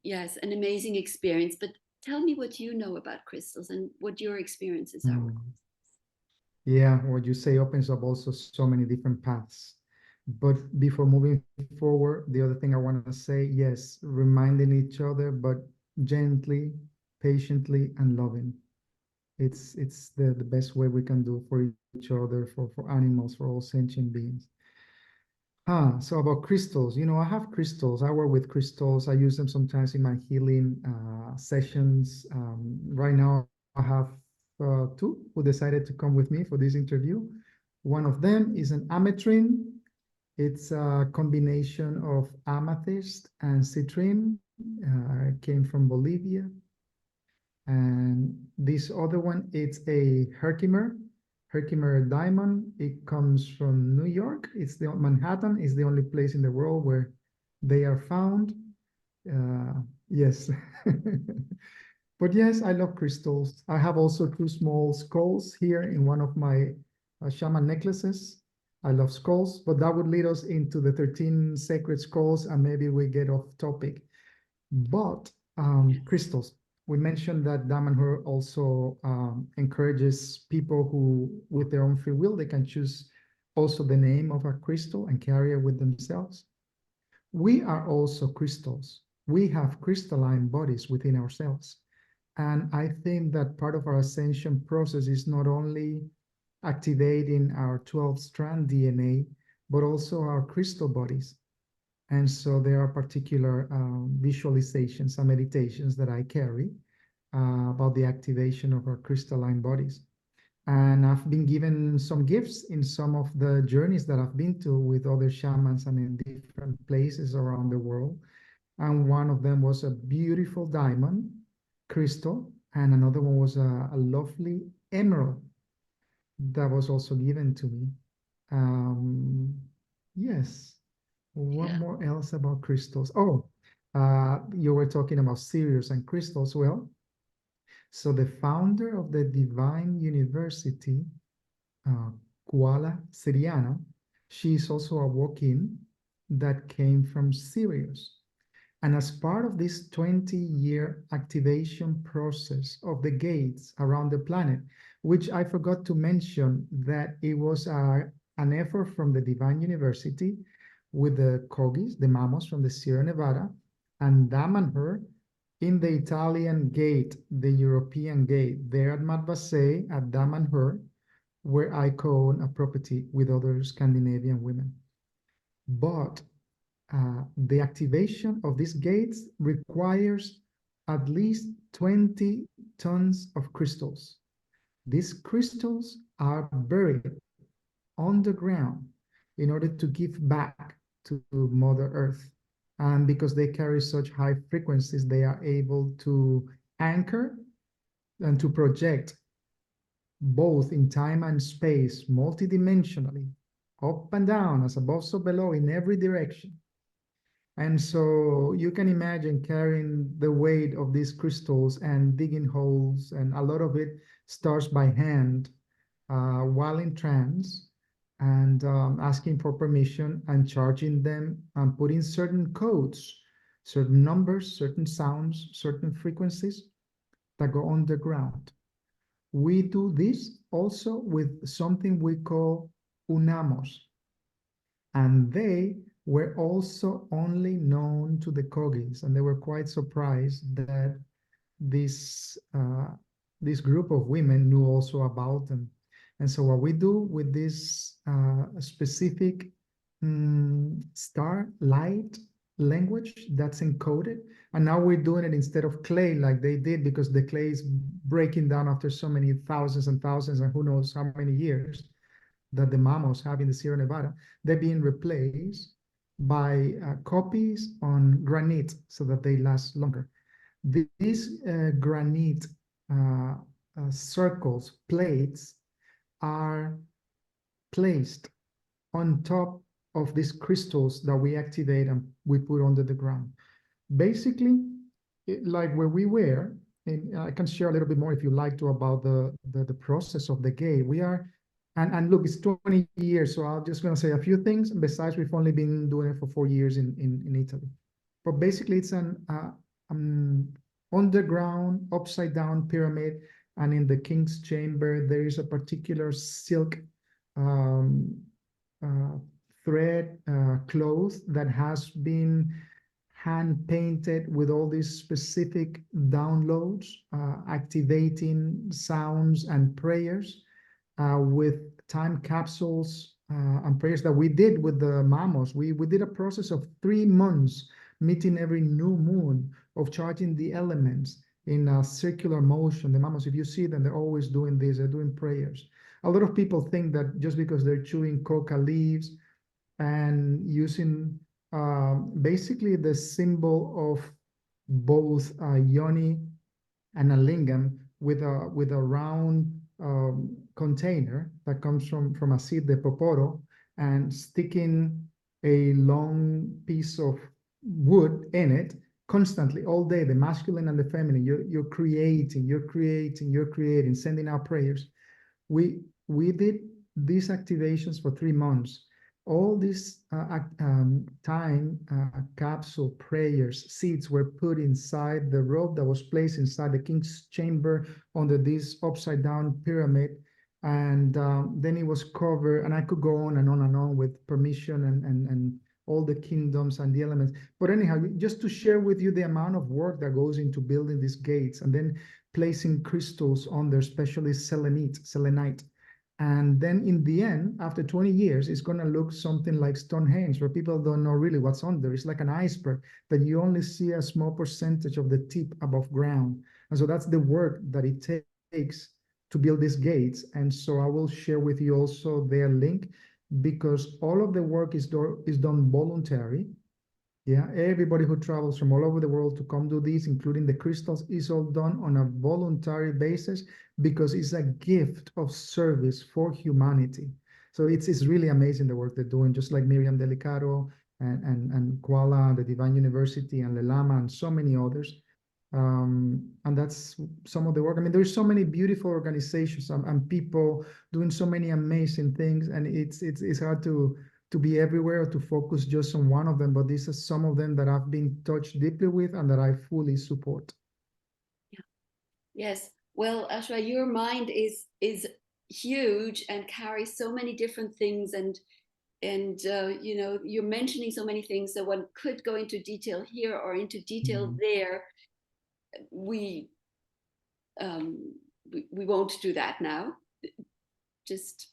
yes, an amazing experience. But tell me what you know about crystals and what your experiences are with crystals. Yeah, what you say opens up also so many different paths. But before moving forward, the other thing I want to say, yes, reminding each other, but gently, patiently, and loving. It's the best way we can do for each other, for animals, for all sentient beings. So about crystals, I have crystals. I work with crystals. I use them sometimes in my healing sessions. Right now, I have two who decided to come with me for this interview. One of them is an ametrine. It's a combination of amethyst and citrine. Came from Bolivia. And this other one, it's a Herkimer diamond. It comes from New York. Manhattan is the only place in the world where they are found. Yes. But yes, I love crystals. I have also two small skulls here in one of my shaman necklaces. I love skulls, but that would lead us into the 13 sacred skulls, and maybe we get off topic. But crystals, we mentioned that Damanhur also encourages people who, with their own free will, they can choose also the name of a crystal and carry it with themselves. We are also crystals. We have crystalline bodies within ourselves. And I think that part of our ascension process is not only activating our 12-strand DNA, but also our crystal bodies. And so there are particular visualizations and meditations that I carry about the activation of our crystalline bodies. And I've been given some gifts in some of the journeys that I've been to with other shamans and in different places around the world. And one of them was a beautiful diamond crystal, and another one was a lovely emerald that was also given to me. Yes. What more else about crystals? Oh, you were talking about Sirius and crystals. Well, so the founder of the Divine University, Kuala Siriana, she is also a walk-in that came from Sirius. And as part of this 20-year activation process of the gates around the planet, which I forgot to mention that it was an effort from the Divine University with the KOGIS, the Mamos from the Sierra Nevada, and Damanhur in the Italian gate, the European gate, there at MATVA SEI at Damanhur, where I co-own a property with other Scandinavian women. But the activation of these gates requires at least 20 tons of crystals. These crystals are buried underground in order to give back to Mother Earth. And because they carry such high frequencies, they are able to anchor and to project both in time and space, multidimensionally, up and down, as above, so below, in every direction. And so you can imagine carrying the weight of these crystals and digging holes, and a lot of it starts by hand while in trance, and asking for permission and charging them and putting certain codes, certain numbers, certain sounds, certain frequencies that go underground. We do this also with something we call Unamos, and they were also only known to the KOGIS, and they were quite surprised that this group of women knew also about them. And so what we do with this specific star light language that's encoded, and now we're doing it instead of clay like they did, because the clay is breaking down after so many thousands and thousands and who knows how many years that the Mamos have in the Sierra Nevada. They're being replaced by copies on granite so that they last longer. These granite circles, plates, are placed on top of these crystals that we activate and we put under the ground. Basically, like where we were, and I can share a little bit more if you like to about the process of the gate. We are, and look, it's 20 years, so I'm just going to say a few things. Besides, we've only been doing it for 4 years in Italy. But basically, it's an underground, upside-down pyramid, and in the king's chamber, there is a particular silk thread cloth that has been hand painted with all these specific downloads, activating sounds and prayers, with time capsules and prayers that we did with the Mamos. We did a process of 3 months, meeting every new moon, of charging the elements in a circular motion. The Mamos, if you see them, they're always doing this, they're doing prayers. A lot of people think that just because they're chewing coca leaves and using basically the symbol of both yoni and a lingam with a round container that comes from a seed, the poporo, and sticking a long piece of wood in it constantly all day, the masculine and the feminine. You're creating, sending out prayers. We did these activations for 3 months. All these time capsule prayers, seeds were put inside the robe that was placed inside the king's chamber under this upside down pyramid. And then it was covered, and I could go on and on and on with permission and all the kingdoms and the elements. But anyhow, just to share with you the amount of work that goes into building these gates and then placing crystals on there, especially selenite. And then in the end, after 20 years, it's going to look something like Stonehenge, where people don't know really what's under. It's like an iceberg that you only see a small percentage of the tip above ground. And so that's the work that it takes to build these gates. And so I will share with you also their link, because all of the work is done voluntary. Yeah, everybody who travels from all over the world to come do this, including the crystals, is all done on a voluntary basis because it's a gift of service for humanity. So it's really amazing the work they're doing, just like Miriam Delicado and Kuala, the Divine University, and Lelama, and so many others. And that's some of the work. I mean, there's so many beautiful organizations and people doing so many amazing things, and it's hard to be everywhere or to focus just on one of them, but these are some of them that I've been touched deeply with and that I fully support. Yeah. Yes. Well, Aeshwa, your mind is huge and carries so many different things, and you know, you're mentioning so many things that one could go into detail here or into detail there. We won't do that now, just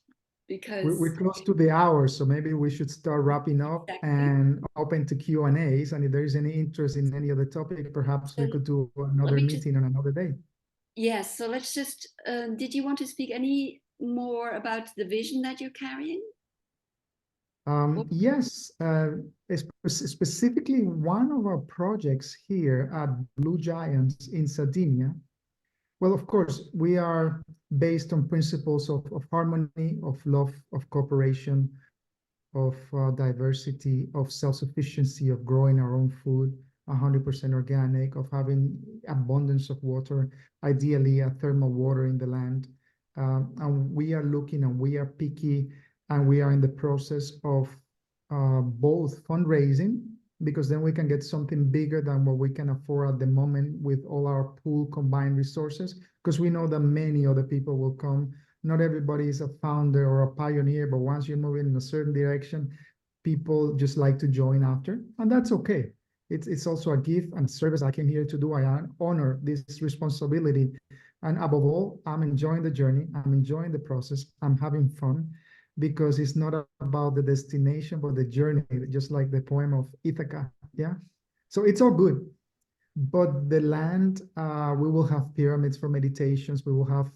because we're close to the hour, so maybe we should start wrapping up. Exactly. And open to Q&As. And if there is any interest in any other topic, perhaps we could do another meeting on another day. Yes, so let's just, did you want to speak any more about the vision that you're carrying? Yes, specifically one of our projects here at Blue Giants in Sardinia. Well, of course, we are based on principles of harmony, of love, of cooperation, of diversity, of self-sufficiency, of growing our own food, 100% organic, of having abundance of water, ideally a thermal water in the land. And we are looking and we are picky, and we are in the process of both fundraising, because then we can get something bigger than what we can afford at the moment with all our pool combined resources, because we know that many other people will come. Not everybody is a founder or a pioneer, but once you're moving in a certain direction, people just like to join after, and that's okay. It's also a gift and a service I came here to do. I honor this responsibility, and above all, I'm enjoying the journey. I'm enjoying the process. I'm having fun, because it's not about the destination, but the journey, just like the poem of Ithaca. Yeah. So it's all good. But the land, we will have pyramids for meditations. We will have,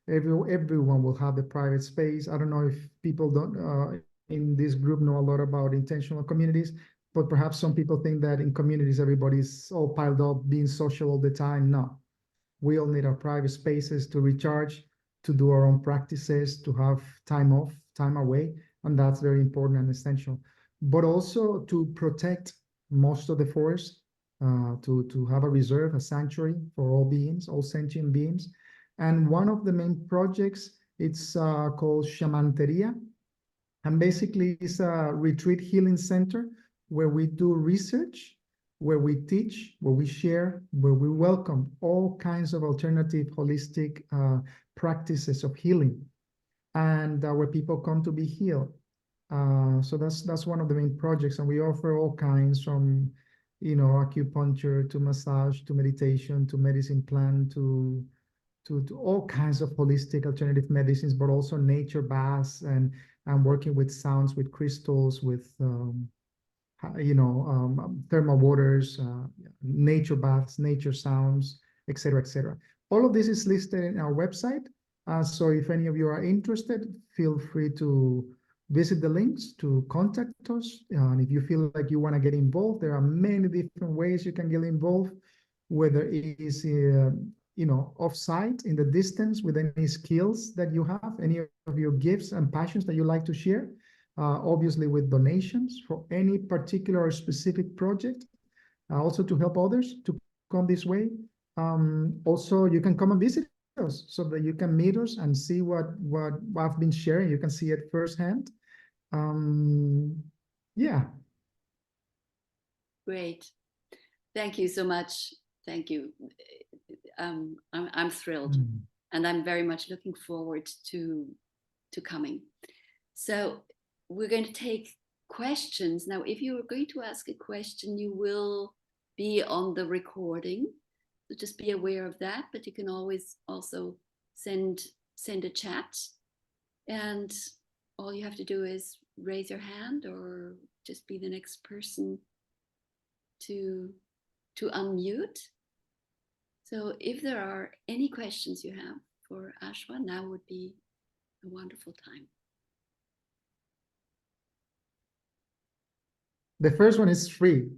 everyone will have the private space. I don't know if people don't in this group know a lot about intentional communities, but perhaps some people think that in communities, everybody's all piled up, being social all the time. No, we all need our private spaces to recharge, to do our own practices, to have time off, time away, and that's very important and essential. But also to protect most of the forest, to have a reserve, a sanctuary for all beings, all sentient beings. And one of the main projects, it's called Shamanteria, and basically it's a retreat healing center where we do research, where we teach, where we share, where we welcome all kinds of alternative holistic practices of healing, and where people come to be healed. So that's one of the main projects, and we offer all kinds, from acupuncture to massage to meditation to medicine plant to all kinds of holistic alternative medicines, but also nature baths and working with sounds, with crystals, with thermal waters, nature baths, nature sounds, etc., etc. All of this is listed in our website. So if any of you are interested, feel free to visit the links to contact us. And if you feel like you want to get involved, there are many different ways you can get involved, whether it is offsite in the distance with any skills that you have, any of your gifts and passions that you like to share, obviously with donations for any particular or specific project, also to help others to come this way. Also, you can come and visit us so that you can meet us and see what I've been sharing. You can see it firsthand. Yeah. Great. Thank you so much. Thank you. I'm thrilled, and I'm very much looking forward to coming. So we're going to take questions now. If you are going to ask a question, you will be on the recording, so just be aware of that. But you can always also send a chat, and all you have to do is raise your hand or just be the next person to unmute. So if there are any questions you have for Aeshwa, now would be a wonderful time. The first one is free.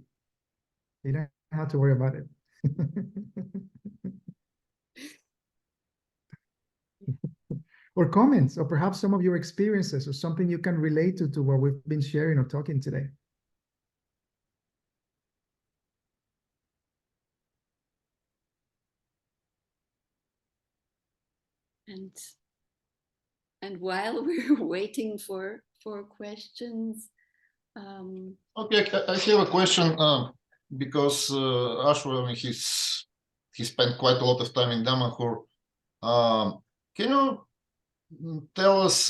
You don't have to worry about it. Or comments, or perhaps some of your experiences or something you can relate to what we've been sharing or talking today. And while we're waiting for questions, okay, I have a question because Aeshwa, I mean, he spent quite a lot of time in Damanhur. Can you tell us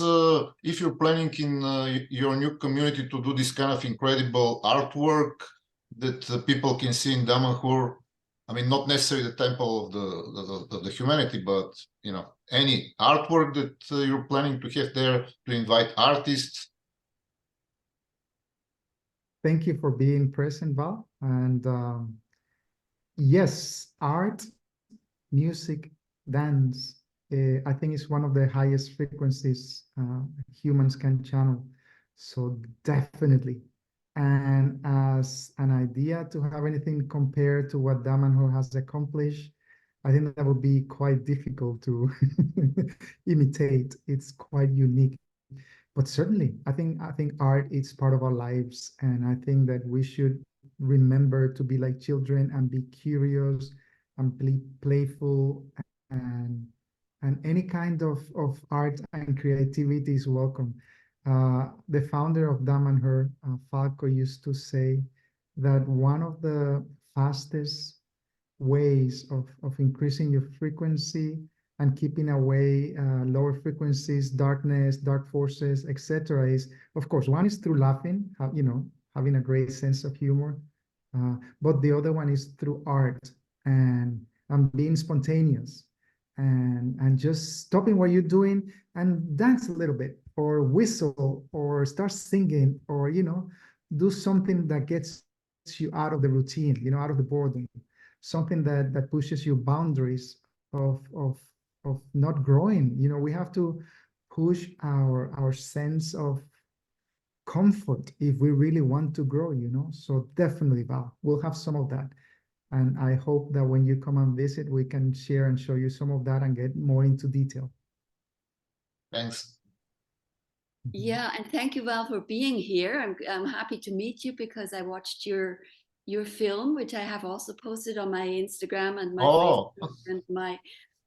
if you're planning in your new community to do this kind of incredible artwork that people can see in Damanhur? I mean, not necessarily the temple of the humanity, but any artwork that you're planning to have there, to invite artists. Thank you for being present, Val. And yes, art, music, dance, I think is one of the highest frequencies humans can channel. So definitely. And as an idea to have anything compared to what Damanhur has accomplished, I think that would be quite difficult to imitate. It's quite unique. But certainly, I think art is part of our lives, and I think that we should remember to be like children and be curious and playful, and any kind of art and creativity is welcome. The founder of Damanhur, Falco, used to say that one of the fastest ways of increasing your frequency and keeping away lower frequencies, darkness, dark forces, etc. is, of course, one is through laughing, having a great sense of humor, but the other one is through art and being spontaneous and just stopping what you're doing and dance a little bit or whistle or start singing or do something that gets you out of the routine, out of the boredom, something that pushes your boundaries of not growing. We have to push our sense of comfort if we really want to grow. So definitely, Val, we'll have some of that, and I hope that when you come and visit, we can share and show you some of that and get more into detail. Thanks. Yeah, and thank you, Val, for being here. I'm happy to meet you because I watched your film, which I have also posted on my Instagram and my Facebook and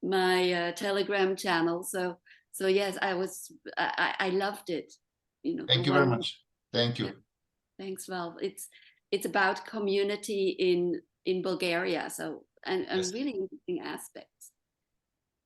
my Telegram channel. So yes, I loved it. Thank you very much. Thank you. Yeah. Thanks, Val. It's about community in Bulgaria. So and Yes. really interesting aspects.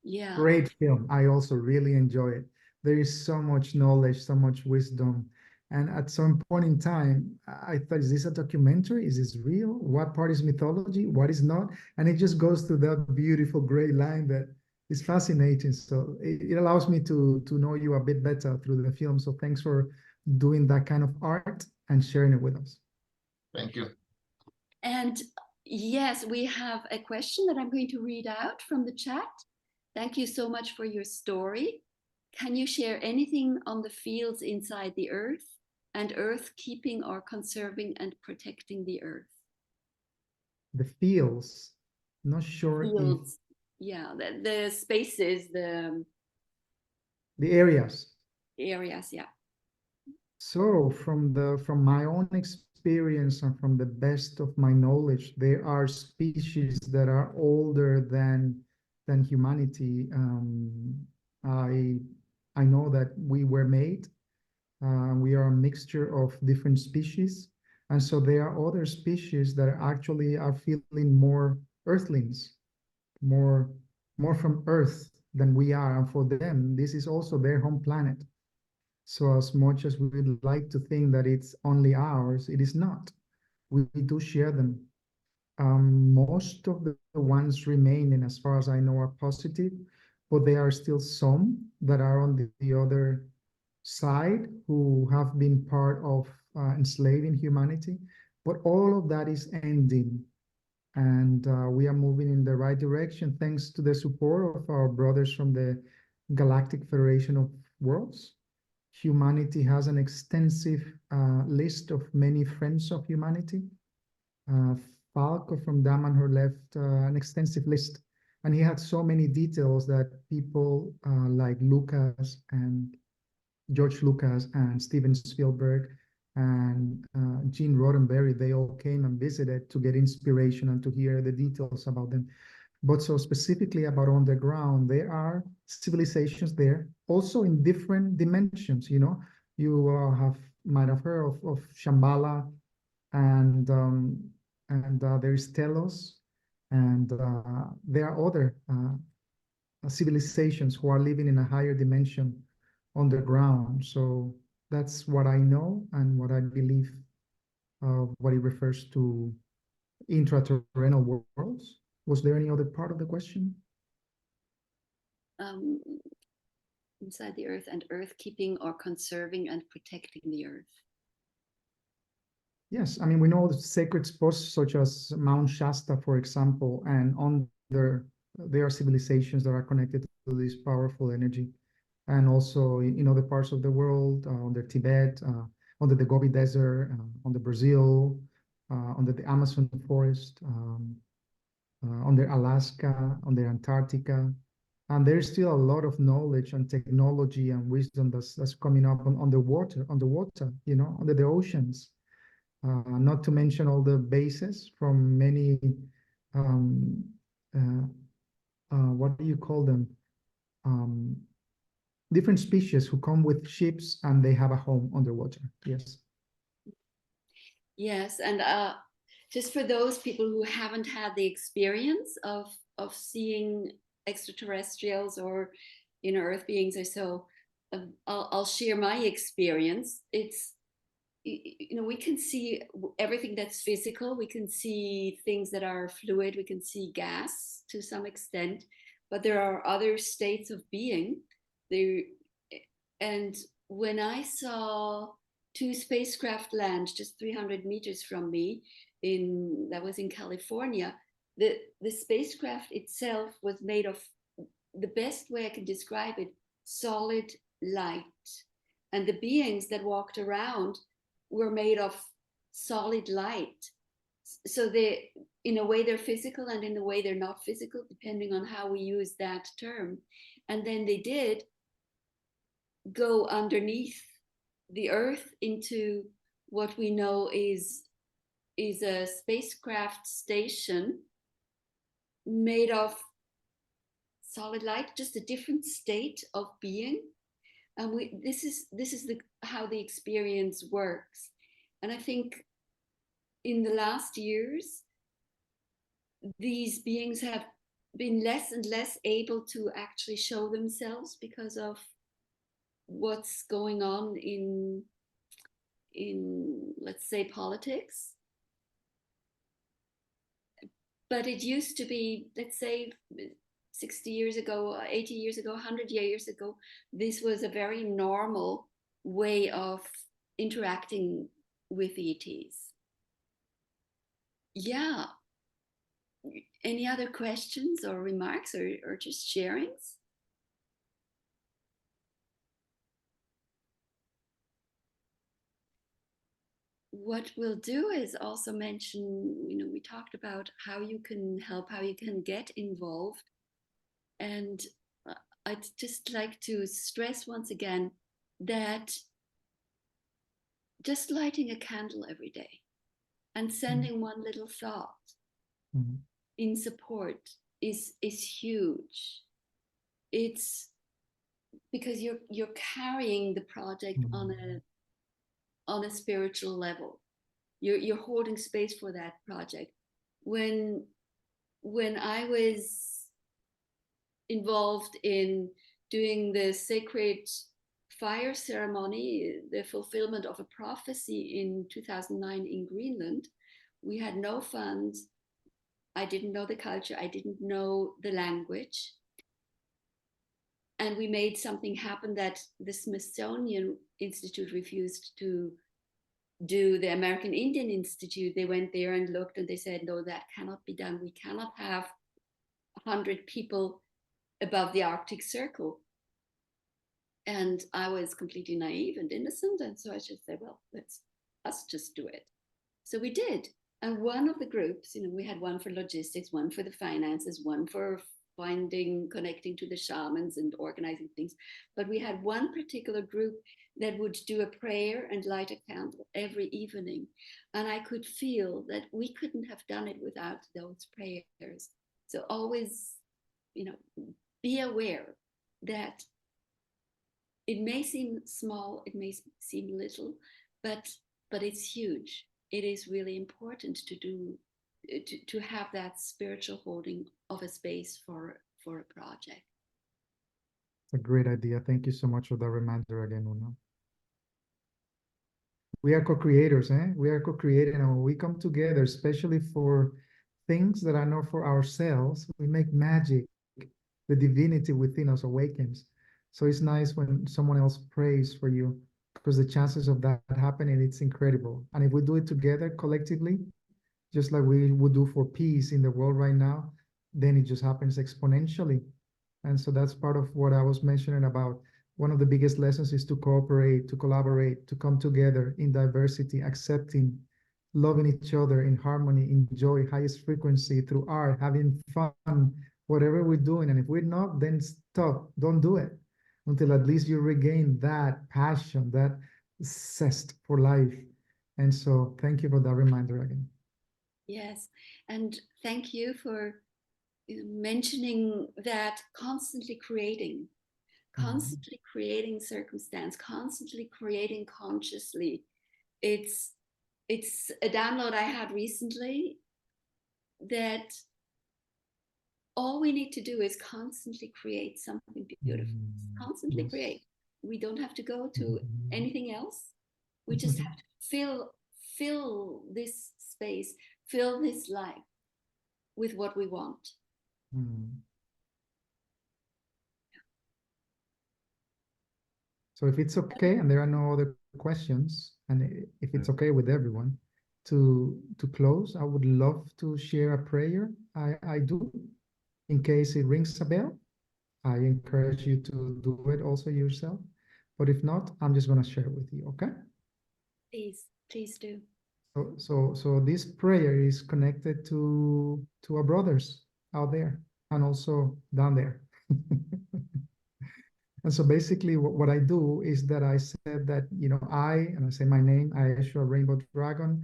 Yeah. Great film. I also really enjoy it. There is so much knowledge, so much wisdom. And at some point in time, I thought, is this a documentary? Is this real? What part is mythology? What is not? And it just goes through that beautiful gray line that is fascinating. So it allows me to know you a bit better through the film. So thanks for doing that kind of art and sharing it with us. Thank you. And yes, we have a question that I'm going to read out from the chat. Thank you so much for your story. Can you share anything on the fields inside the earth and earth keeping or conserving and protecting the earth? The fields, not sure Fields, yeah, the spaces, the areas. areas, yeah. So from my own experience and from the best of my knowledge, there are species that are older than humanity. I know that we were made. We are a mixture of different species, and so there are other species that actually are feeling more earthlings, more from Earth than we are, and for them, this is also their home planet. So as much as we would like to think that it's only ours, it is not. We do share them. Most of the ones remaining, as far as I know, are positive, but there are still some that are on the other side who have been part of enslaving humanity. But all of that is ending, and we are moving in the right direction thanks to the support of our brothers from the Galactic Federation of Worlds. Humanity has an extensive list of many friends of humanity. Falco from Damanhur left an extensive list, and he had so many details that people like Lucas and George Lucas and Steven Spielberg and Gene Roddenberry, they all came and visited to get inspiration and to hear the details about them. But so specifically about underground, there are civilizations there, also in different dimensions. You know, you might have heard of Shambhala, and there is Telos, and there are other civilizations who are living in a higher dimension underground. So that's what I know and what I believe, what it refers to intraterrenal worlds. Was there any other part of the question? Inside the earth and earth keeping or conserving and protecting the earth. Yes, I mean, we know the sacred spots such as Mount Shasta, for example, and there are civilizations that are connected to this powerful energy. And also in other parts of the world, under Tibet, under the Gobi Desert, under Brazil, under the Amazon forest, under Alaska, under Antarctica. And there's still a lot of knowledge and technology and wisdom that's coming up on the water, you know, under the oceans. Not to mention all the bases from many, what do you call them? Different species who come with ships and they have a home underwater. Yes. Yes, and just for those people who haven't had the experience of seeing extraterrestrials or earth beings or so, I'll share my experience. It's, we can see everything that's physical. We can see things that are fluid. We can see gas to some extent, but there are other states of being there. And when I saw 2 spacecraft land just 300 meters from me, that was in California, the spacecraft itself was made of, the best way I can describe it, solid light. And the beings that walked around were made of solid light. So they, in a way, they're physical, and in a way they're not physical, depending on how we use that term. And then they did go underneath the earth into what we know is a spacecraft station made of solid light, just a different state of being. And this is how the experience works. And I think in the last years, these beings have been less and less able to actually show themselves because of what's going on in let's say politics. But it used to be, let's say 60 years ago, 80 years ago, 100 years ago, this was a very normal way of interacting with ETs. Yeah, Any other questions or remarks or just sharings? What we'll do is also mention, we talked about how you can help, how you can get involved. And I'd just like to stress once again that just lighting a candle every day and sending one little thought in support is huge. It's because you're carrying the project on a spiritual level. You're holding space for that project. When I was involved in doing the sacred fire ceremony, the fulfillment of a prophecy in 2009 in Greenland, we had no funds. I didn't know the culture. I didn't know the language. And we made something happen that the Smithsonian Institute refused to do. The American Indian Institute, they went there and looked and they said, no, that cannot be done. We cannot have 100 people above the Arctic Circle. And I was completely naive and innocent. And so I just said, well, let's just do it. So we did. And one of the groups, we had one for logistics, one for the finances, one for connecting to the shamans and organizing things. But we had one particular group that would do a prayer and light a candle every evening. And I could feel that we couldn't have done it without those prayers. So always, be aware that it may seem small, it may seem little, but it's huge. It is really important to have that spiritual holding of a space for a project. It's a great idea. Thank you so much for that reminder again, Oona. We are co-creators, We are co-creating, and when we come together, especially for things that are not for ourselves, we make magic. The divinity within us awakens. So it's nice when someone else prays for you, because the chances of that happening, it's incredible. And if we do it together collectively, just like we would do for peace in the world right now, then it just happens exponentially. And so that's part of what I was mentioning about. One of the biggest lessons is to cooperate, to collaborate, to come together in diversity, accepting, loving each other in harmony, enjoy highest frequency through art, having fun, whatever we're doing. And if we're not, then stop, don't do it until at least you regain that passion, that zest for life. And so thank you for that reminder again. Yes, and thank you for mentioning that constantly creating circumstance, constantly creating consciously. It's a download I had recently that all we need to do is constantly create something beautiful. Constantly create. We don't have to go to anything else. We just have to fill this space, fill this life with what we want. So if it's okay, and there are no other questions, and if it's okay with everyone, to close, I would love to share a prayer. I do. In case it rings a bell, I encourage you to do it also yourself. But if not, I'm just going to share it with you, okay? Please do. So this prayer is connected to our brothers out there and also down there. And so basically what I do is that I said that, I say my name, Aeshwa Rainbow Dragon,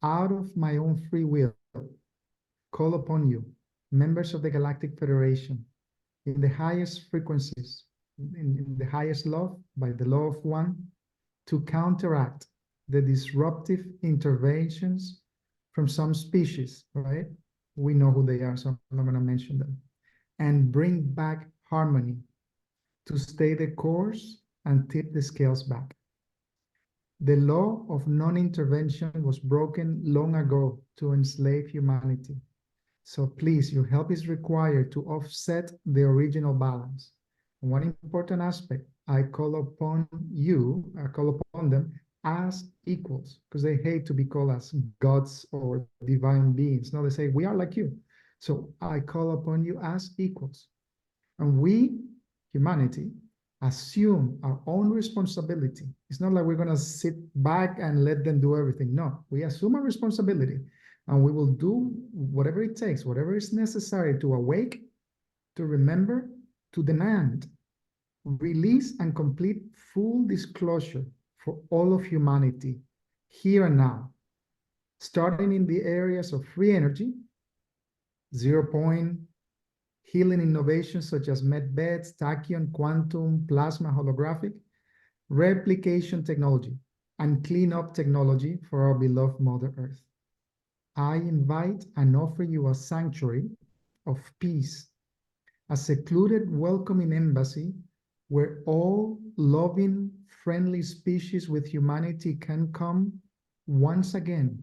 out of my own free will, call upon you, members of the Galactic Federation, in the highest frequencies, in the highest love, by the law of one, to counteract the disruptive interventions from some species, right? We know who they are, so I'm not going to mention them, and bring back harmony, to stay the course and tip the scales back. The law of non-intervention was broken long ago to enslave humanity. So please, your help is required to offset the original balance. And one important aspect, I call upon them as equals, because they hate to be called as gods or divine beings. No, they say, we are like you. So I call upon you as equals. And we, humanity, assume our own responsibility. It's not like we're going to sit back and let them do everything. No, we assume our responsibility and we will do whatever it takes, whatever is necessary to awake, to remember, to demand, release, and complete full disclosure for all of humanity here and now, starting in the areas of free energy, 0 point, healing innovations such as medbeds, tachyon, quantum, plasma, holographic, replication technology, and cleanup technology for our beloved Mother Earth. I invite and offer you a sanctuary of peace, a secluded, welcoming embassy where all loving, friendly species with humanity can come once again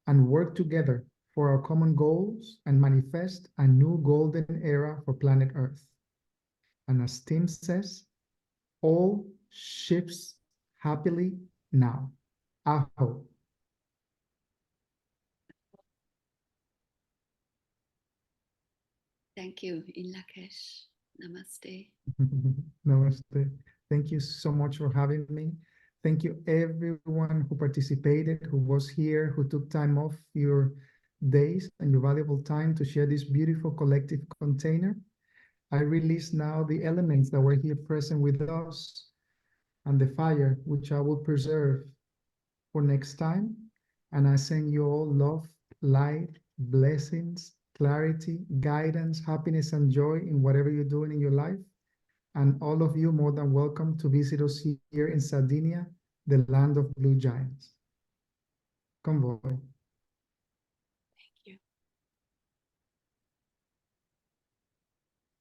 and work together for our common goals and manifest a new golden era for planet Earth. And as Tim says, all shifts happily now. Aho. Thank you, in Lakesh. Namaste. Namaste. Thank you so much for having me. Thank you everyone who participated, who was here, who took time off your days and your valuable time to share this beautiful collective container. I release now the elements that were here present with us and the fire, which I will preserve for next time. And I send you all love, light, blessings, clarity, guidance, happiness, and joy in whatever you're doing in your life. And all of you more than welcome to visit us here in Sardinia, the land of blue giants. Convoy.